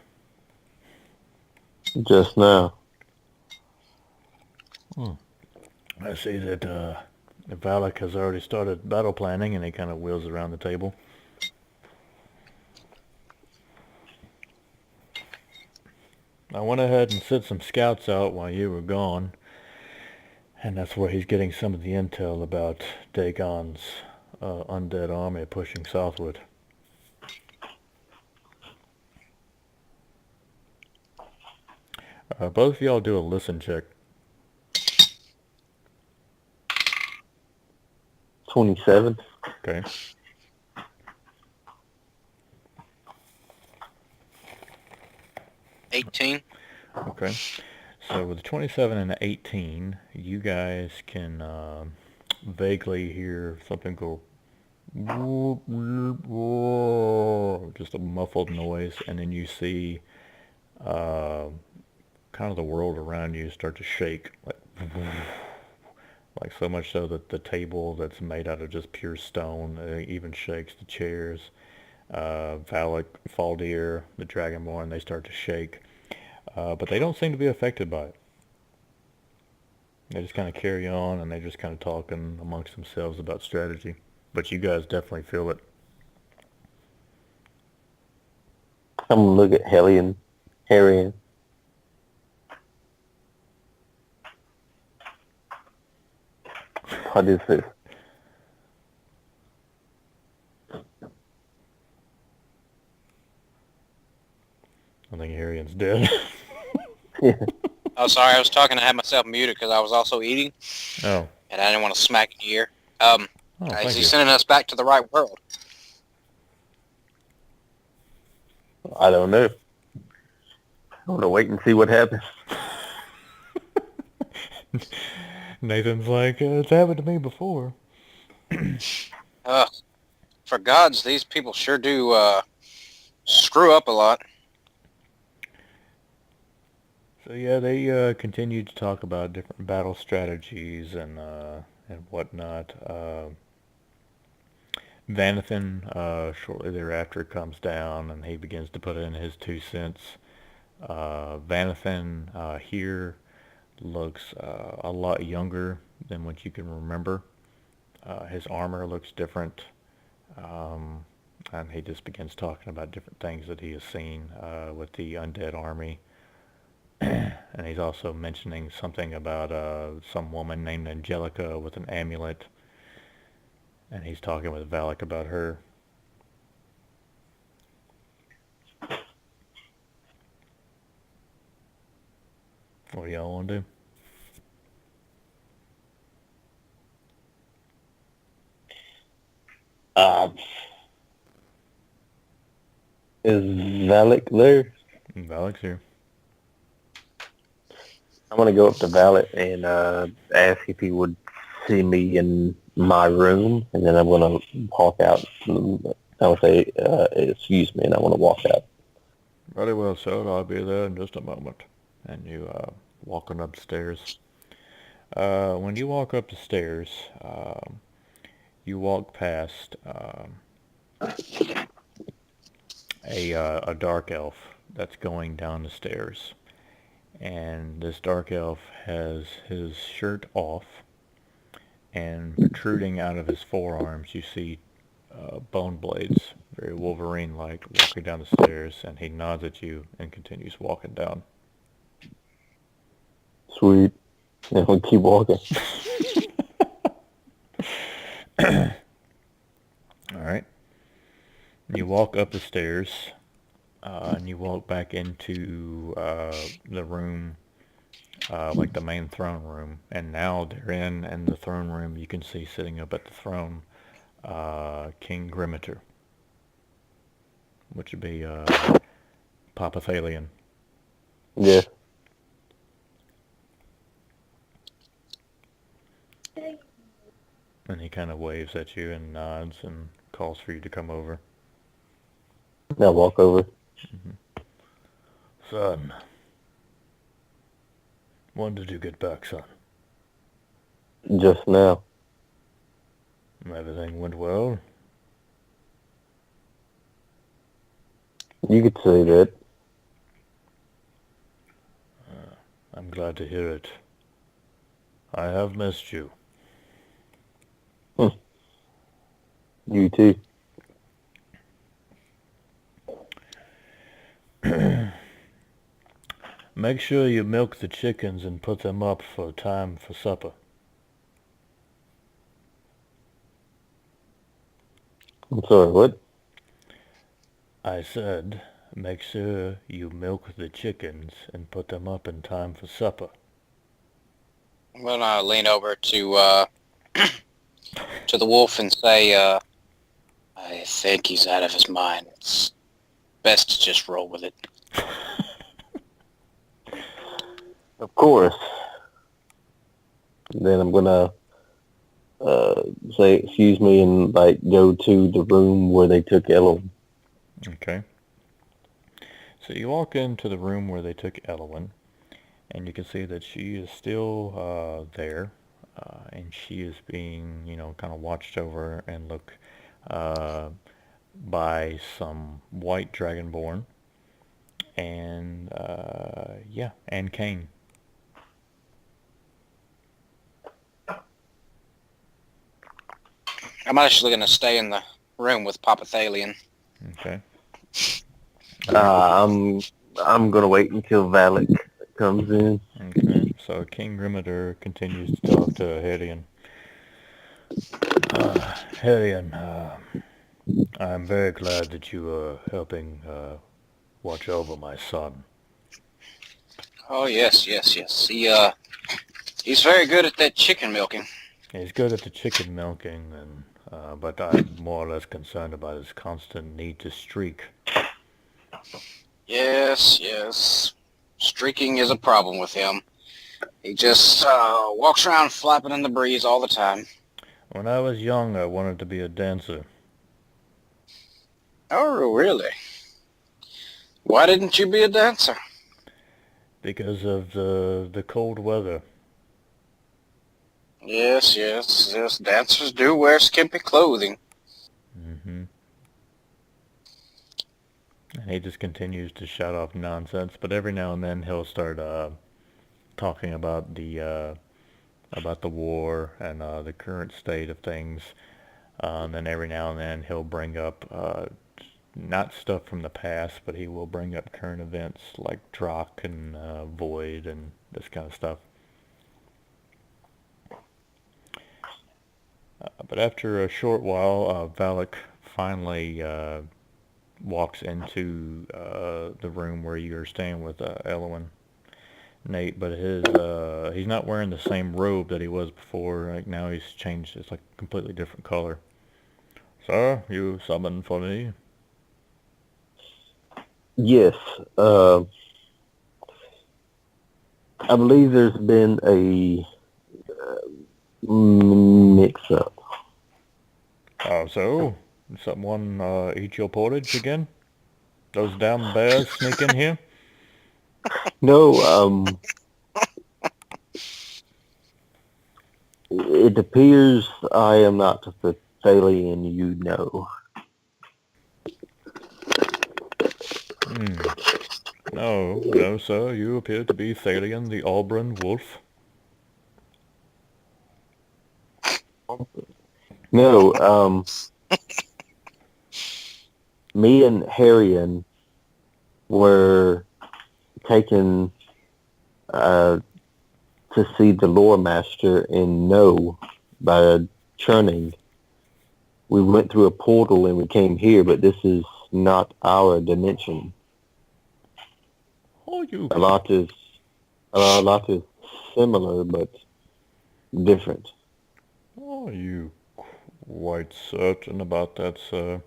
Just now. I see that Valak has already started battle planning, and he kind of wheels around the table. I went ahead and sent some scouts out while you were gone, and that's where he's getting some of the intel about Dagon's undead army pushing southward. Both of y'all do a listen check. 27. Okay. $18. Okay. So with the 27 and the 18, you guys can vaguely hear something go whoop, whoop, whoop, just a muffled noise, and then you see uh, kind of the world around you start to shake, like so much so that the table that's made out of just pure stone even shakes. The chairs, Valak, Faldir, the dragonborn, they start to shake, but they don't seem to be affected by it. They just kind of carry on, and they're just kind of talking amongst themselves about strategy. But you guys definitely feel it. I'm gonna look at Herrion. What is this? I think Herrion's dead. Yeah. Oh, sorry, I was talking. I had myself muted because I was also eating, Oh. and I didn't want to smack in your ear. Oh, Is thank he you. sending us back to the right world? I don't know. I'm gonna wait and see what happens. Nathan's like, it's happened to me before. For gods, these people sure do screw up a lot. So yeah, they continued to talk about different battle strategies and whatnot. Vanathan, shortly thereafter, comes down and he begins to put in his 2 cents. Vanathan here looks a lot younger than what you can remember. His armor looks different, and he just begins talking about different things that he has seen with the undead army. And he's also mentioning something about some woman named Angelica with an amulet, and he's talking with Valak about her. What do y'all want to do? Is Valak there? Valak's here. I'm gonna go up to Valak and ask if he would see me in my room, and then I'm gonna walk out. I would say, "Excuse me," and I want to walk out. Very well, sir. I'll be there in just a moment. And you walking up the stairs. When you walk up the stairs, you walk past a dark elf that's going down the stairs. And this dark elf has his shirt off, and protruding out of his forearms you see bone blades, very Wolverine-like, walking down the stairs, and he nods at you and continues walking down. Sweet. And we'll keep walking. Alright. You walk up the stairs, and you walk back into the room, like the main throne room, and now they're in the throne room. You can see sitting up at the throne King Grimeter, which would be Papa Thalion. Yeah. And he kind of waves at you and nods and calls for you to come over. Now walk over. Son, when did you get back, son? Just now. Everything went well? You could say that. I'm glad to hear it. I have missed you. You too. Make sure you milk the chickens and put them up for time for supper. I'm sorry, what? I said, make sure you milk the chickens and put them up in time for supper. I'm gonna lean over to to the wolf and say, I think he's out of his mind. It's best to just roll with it. Of course. Then I'm gonna say excuse me and like go to the room where they took Ellen. Okay. So you walk into the room where they took Elowen, and you can see that she is still there, and she is being, kind of watched over and looked uh, by some white dragonborn, and yeah, and Cain. I'm actually gonna stay in the room with Papa Thalion. Okay. I'm gonna wait until Valak comes in. Okay. So King Grimadur continues to talk to Herrion. Herrion, I'm very glad that you are helping watch over my son. Oh yes, yes, yes. He's very good at that chicken milking. He's good at the chicken milking, but I'm more or less concerned about his constant need to streak. Yes, yes. Streaking is a problem with him. He just walks around flapping in the breeze all the time. When I was young, I wanted to be a dancer. Oh, really? Why didn't you be a dancer? Because of the cold weather. Yes, yes, yes. Dancers do wear skimpy clothing. Mm-hmm. And he just continues to shout off nonsense, but every now and then he'll start talking about the war and the current state of things. And then every now and then he'll bring up not stuff from the past, but he will bring up current events like Drock and Void and this kind of stuff. But after a short while, Valak finally walks into the room where you're staying with Elowen, Nate. But he's not wearing the same robe that he was before. Like now he's changed. It's like a completely different color. Sir, you summoned for me? Yes. I believe there's been a mix-up. So? Someone eat your porridge again? Those damn bears sneak in here? No, it appears I am not the alien you know. No, sir. You appear to be Thalion the Auburn Wolf. No, me and Herrion were taken to see the lore master in No by churning. We went through a portal and we came here, but this is not our dimension. Oh, you... A lot is similar, but different. Are you quite certain about that, sir?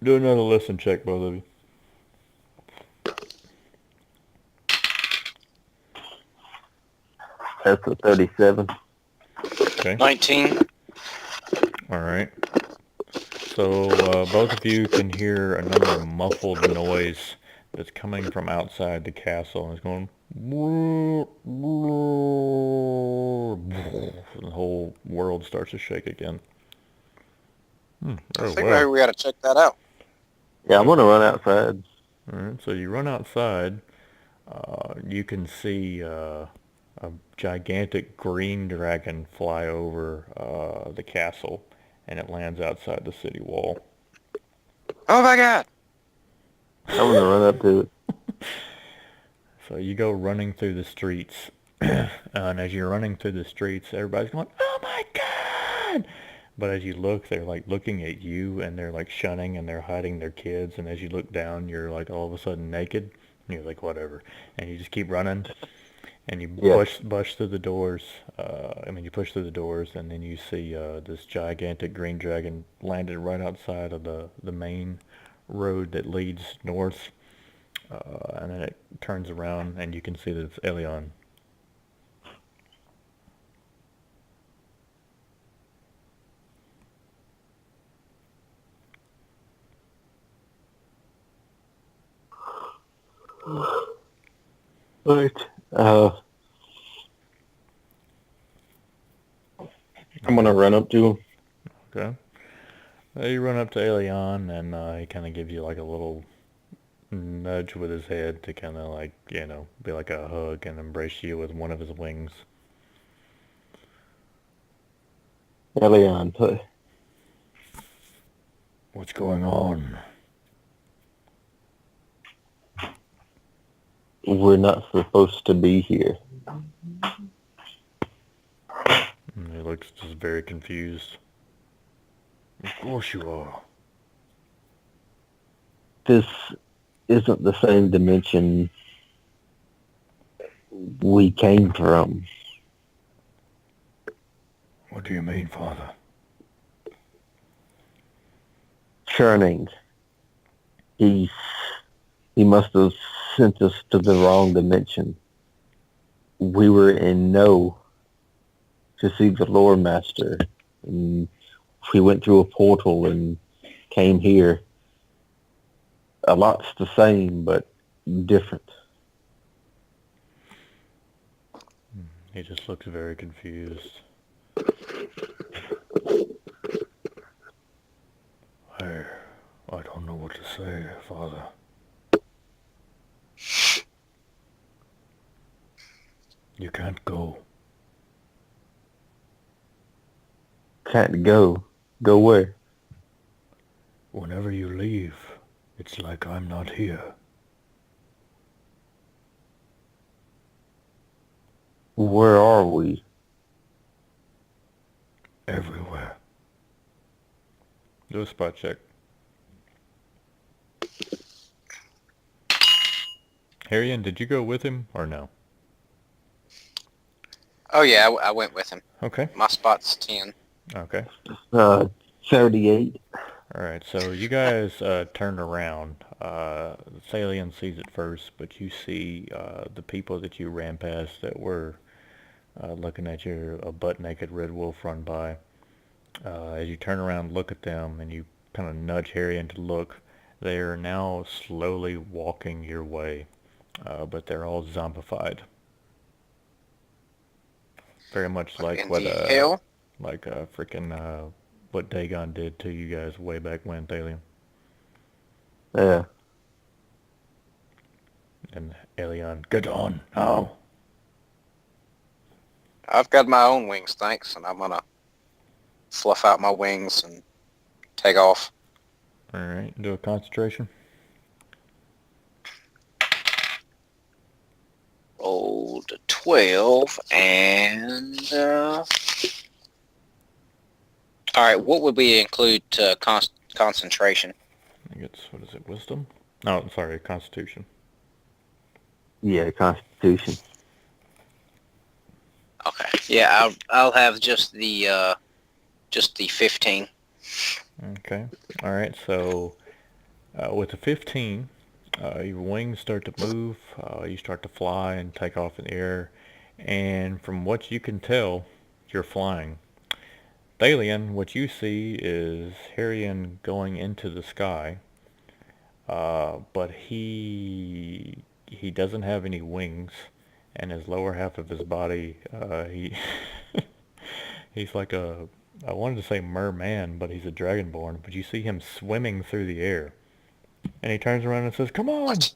Do another listen check, both of you. That's a 37. Okay. 19. Alright. So, both of you can hear another muffled noise that's coming from outside the castle, and it's going... And the whole world starts to shake again. I think maybe we gotta check that out. Yeah, I'm gonna run outside. Alright, so you run outside. You can see a gigantic green dragon fly over the castle, and it lands outside the city wall. Oh my god! I'm gonna run up to it. So you go running through the streets, and as you're running through the streets, everybody's going, "Oh my God!" But as you look, they're like looking at you, and they're like shunning, and they're hiding their kids. And as you look down, you're like all of a sudden naked. And you're like, whatever. And you just keep running, and you Yes. push through the doors. You push through the doors, and then you see this gigantic green dragon landed right outside of the main road that leads north. And then it turns around, and you can see that it's Elion. Right. I'm gonna run up to him. Okay. You run up to Elion, and he kind of gives you like a little nudge with his head to kind of like, be like a hug and embrace you with one of his wings. Elion, What's going on? we're not supposed to be here. And he looks just very confused. Of course you are. This isn't the same dimension we came from. What do you mean, Father? Churning. He must have sent us to the wrong dimension. We were in no to see the lore master, and we went through a portal and came here. A lot's the same, but different. He just looks very confused. I don't know what to say, Father. You can't go. Can't go. Go where? Whenever you leave, it's like I'm not here. Where are we? Everywhere. Do a spot check. Herrion, did you go with him or no? Oh yeah, I went with him. Okay. My spot's 10. Okay. 38. Alright, so you guys turn around. Salian sees it first, but you see the people that you ran past that were looking at you, a butt-naked red wolf run by. As you turn around, look at them, and you kind of nudge Herrion to look. They are now slowly walking your way, but they're all zombified. Very much like In what the hell? freaking what Dagon did to you guys way back when, Thalion. Yeah. And Elion, get on now. I've got my own wings, thanks, and I'm gonna fluff out my wings and take off. Alright, do a concentration. Rolled a 12, and all right. What would we include to concentration? I think it's, what is it, wisdom? No, sorry, constitution. Yeah, Constitution. Okay. Yeah, I'll have just the 15. Okay. Alright, so with the 15, your wings start to move, you start to fly and take off in the air, and from what you can tell, you're flying. Thalion, what you see is Herrion going into the sky, but he doesn't have any wings, and his lower half of his body, he's like a, I wanted to say merman, but he's a dragonborn, but you see him swimming through the air. And he turns around and says, "Come on!" What?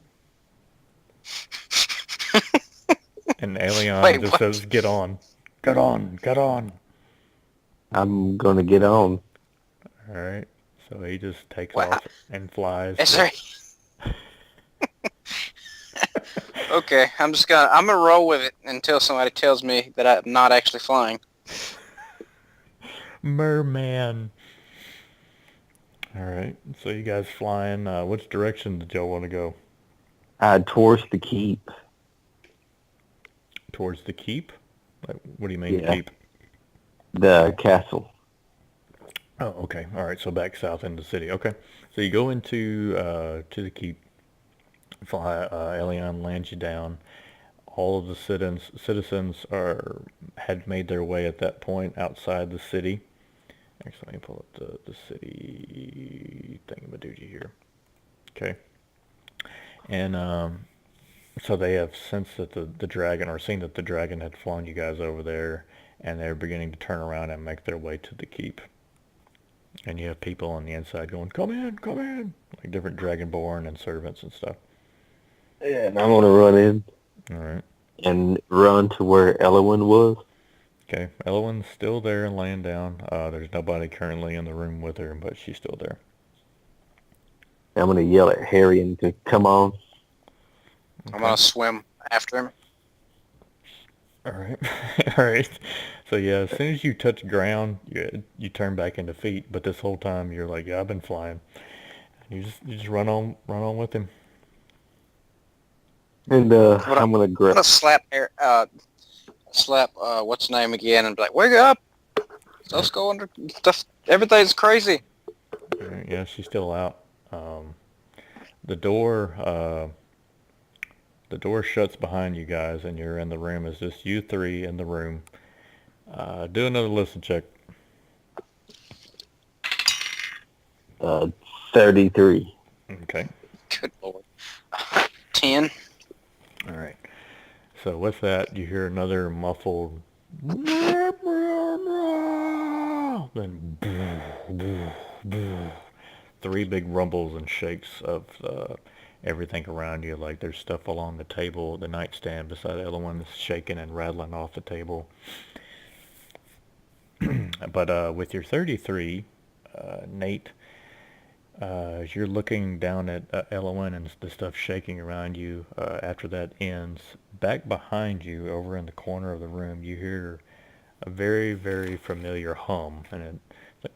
And Elion Wait, just what? says, "Get on. Get on. Get on." I'm gonna get on. Alright. So he just takes Wow. off and flies. Is there... Okay, I'm gonna roll with it until somebody tells me that I'm not actually flying. Merman. Alright, so you guys flying. Which direction did y'all want to go? Towards the keep. Towards the keep? Like, what do you mean Yeah. keep? The castle. Oh, okay. Alright, so back south into the city. Okay. So you go into to the keep, fly, Elion lands you down. All of the citizens had made their way at that point outside the city. Actually, let me pull up the city thingamadoogie here. Okay. And so they have sensed that the dragon, or seen that the dragon had flown you guys over there, and they're beginning to turn around and make their way to the keep. And you have people on the inside going, come in, like different dragonborn and servants and stuff. Yeah, and I'm gonna run in Alright. and run to where Elwyn was. Okay, Elwyn's still there and laying down. There's nobody currently in the room with her, but she's still there. I'm gonna yell at Herrion to come on. I'm gonna swim after him. Alright. Alright. So yeah, as soon as you touch ground, you turn back into feet, but this whole time you're like, yeah, I've been flying. You just run on with him. And I'm gonna I'm grab. gonna slap what's name again and be like, wake up! Let's go under stuff. Everything's crazy. Alright, yeah, she's still out. The door shuts behind you guys, and you're in the room. It's just you three in the room. Do another listen check. 33. Okay. Good lord. 10. All right. So with that, you hear another muffled then three big rumbles and shakes of everything around you. Like there's stuff along the table, the nightstand beside the other one is shaking and rattling off the table. But with your 33, Nate, as you're looking down at Elowen and the stuff shaking around you, after that ends, back behind you, over in the corner of the room, you hear a very, very familiar hum, and it's like,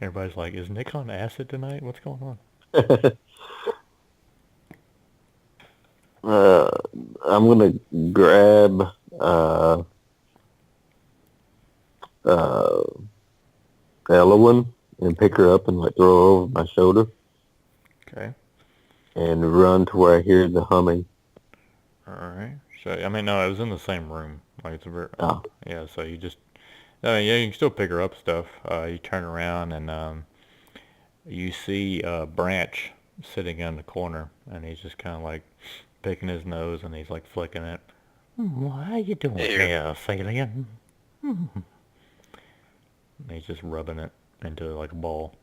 everybody's like, is Nick on acid tonight? What's going on? I'm gonna grab Elwyn and pick her up and like throw her over my shoulder Okay. and run to where I hear the humming. All right. So I mean, no, it was in the same room. Like it's a very, Oh. yeah. So you just, I mean, yeah, you can still pick her up stuff. You turn around and you see Branch sitting in the corner, and he's just kind of like picking his nose, and he's like flicking it. How you doing there, Alien? And he's just rubbing it into like a ball.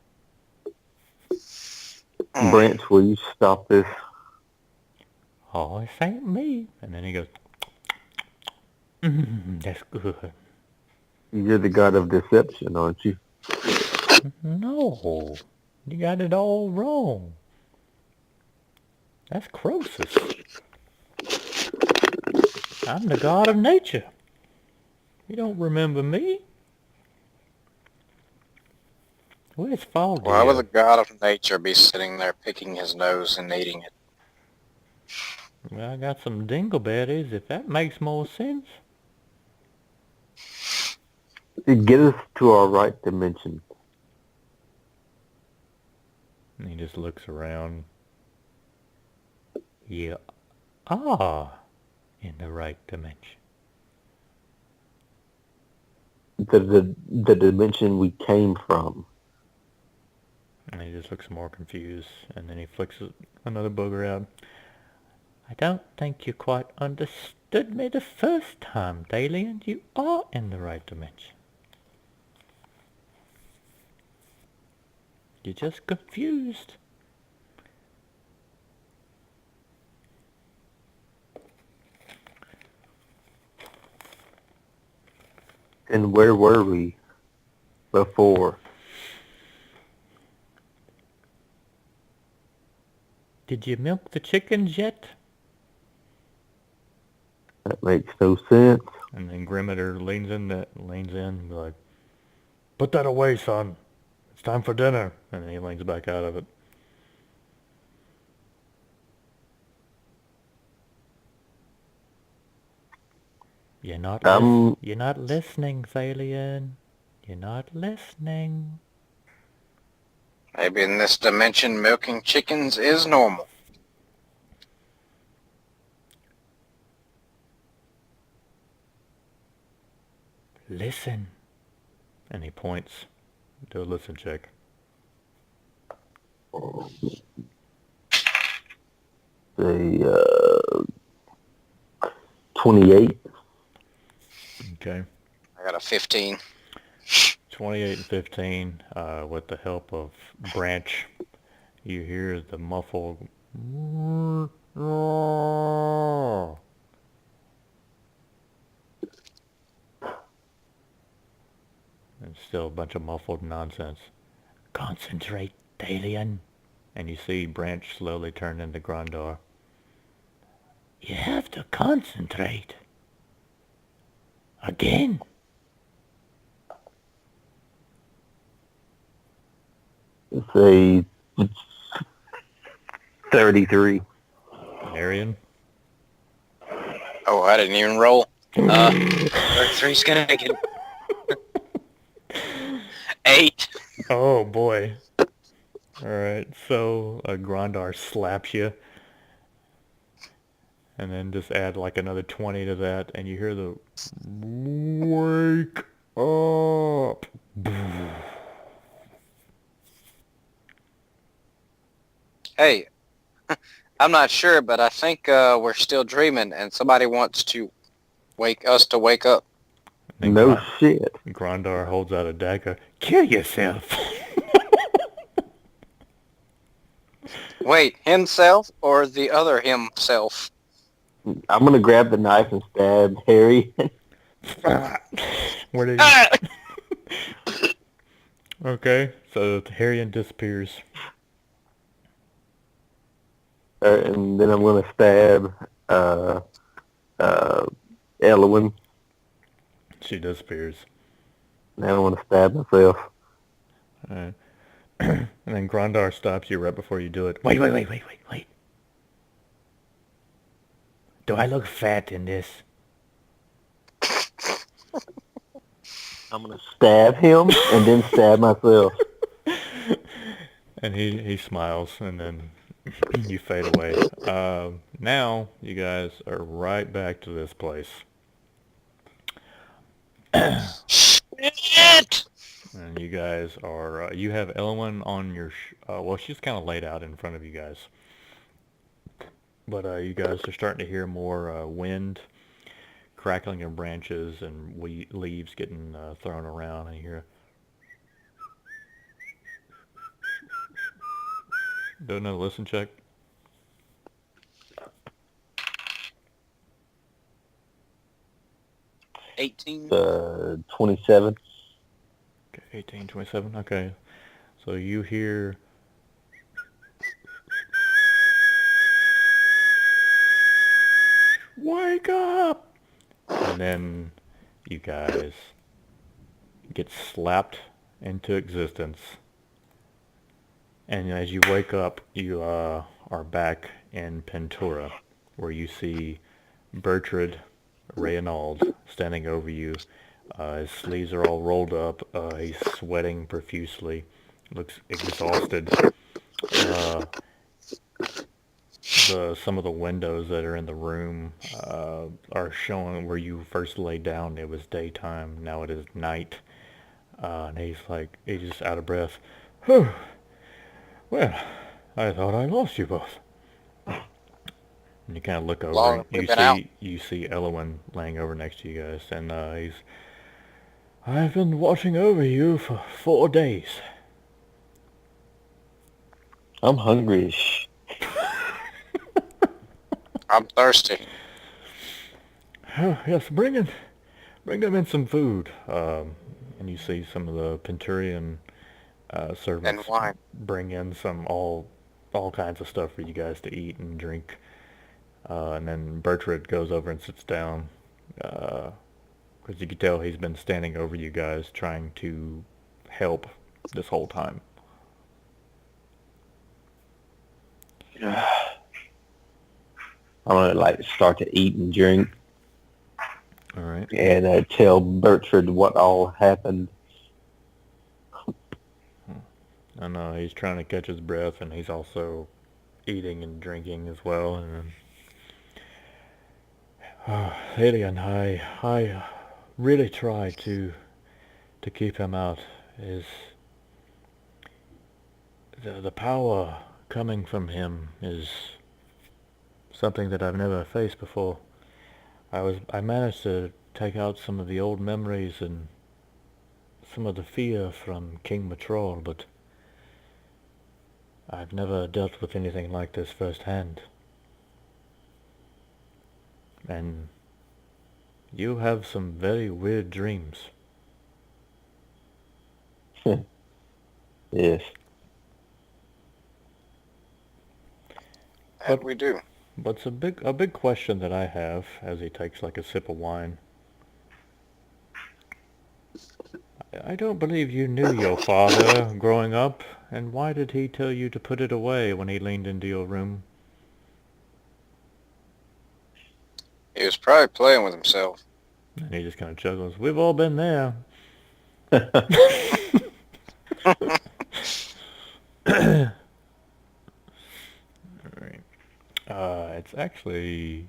Branch, will you stop this? Oh, it ain't me. And then he goes, that's good. You're the god of deception, aren't you? No, you got it all wrong. That's Croesus. I'm the god of nature. You don't remember me? Where's Foggy? Why would the god of nature be sitting there picking his nose and eating it? Well, I got some dingleberries, if that makes more sense. Get us to our right dimension. And he just looks around. You are in the right dimension. The dimension we came from. And he just looks more confused, and then he flicks another booger out. I don't think you quite understood me the first time, Dalian. You are in the right dimension. You're just confused. And where were we before? Did you milk the chickens yet? That makes no sense. And then Grimeter leans in and be like, "Put that away, son. It's time for dinner." And then he leans back out of it. I'm You're not listening, Thalian. You're not listening. Maybe in this dimension, milking chickens is normal. Listen. And he points. Do a listen check. the 28. Okay. I got a 15. 28 and 15, with the help of Branch, you hear the muffled and still a bunch of muffled nonsense. Concentrate, Dalian. And you see Branch slowly turn into Grondor. You have to concentrate. Again. It's a 33. Herrion. Oh, I didn't even roll. 33's gonna make it. 8. Oh boy. Alright, so Grondar slaps you. And then just add like another 20 to that, and you hear the wake up. Hey, I'm not sure, but I think we're still dreaming, and somebody wants to wake up. And No shit. Grondar holds out a dagger. Kill yourself. Wait, himself or the other himself? I'm gonna grab the knife and stab Harry. Where did you... Okay, so Herrion disappears. And then I'm gonna stab Elwyn. She disappears. Now I'm gonna stab myself. And then Grondar stops you right before you do it. Wait. Do I look fat in this? I'm gonna stab him and then stab myself. And he smiles, and then you fade away. Now you guys are right back to this place. Shit! And you guys are, you have Elwyn on your, well, she's kind of laid out in front of you guys. But you guys are starting to hear more wind, crackling of branches, and leaves getting thrown around, and you hear... Do another listen check. $18. 27. Okay, 18, 27, okay. So you hear... Wake up! And then you guys get slapped into existence. And as you wake up, you are back in Pentura, where you see Bertrand Reynald standing over you. His sleeves are all rolled up. He's sweating profusely. Looks exhausted. Some of the windows that are in the room are showing where you first lay down. It was daytime. Now it is night. And he's just out of breath. Whew. Well, I thought I lost you both. And you kind of look over. You see Elwyn laying over next to you guys, and I've been watching over you for 4 days. I'm hungry as shit. I'm thirsty. Oh, yes, bring them in some food. And you see some of the Penturian servants And wine. bring in some all all kinds of stuff for you guys to eat and drink. And then Bertrand goes over and sits down, because you can tell he's been standing over you guys trying to help this whole time. I'm gonna like start to eat and drink All right. and tell Bertrand what all happened. I know he's trying to catch his breath, and he's also eating and drinking as well. And Herrion, I really try to keep him out. Is the power coming from him is something that I've never faced before. I managed to take out some of the old memories and some of the fear from King Matrol, but I've never dealt with anything like this firsthand. And you have some very weird dreams. Yes. That we do. But a big question that I have as he takes like a sip of wine. I don't believe you knew your father growing up, and why did he tell you to put it away when he leaned into your room? He was probably playing with himself. And he just kind of chuckles. We've all been there. Alright. It's actually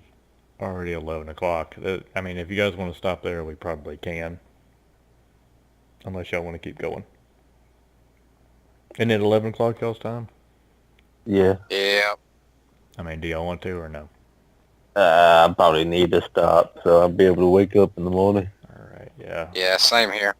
already 11 o'clock. I mean, if you guys want to stop there, we probably can. Unless y'all want to keep going. Isn't it 11 o'clock y'all's time? Yeah. Yeah. I mean, do y'all want to or no? I probably need to stop so I'll be able to wake up in the morning. Alright, yeah. Yeah, same here.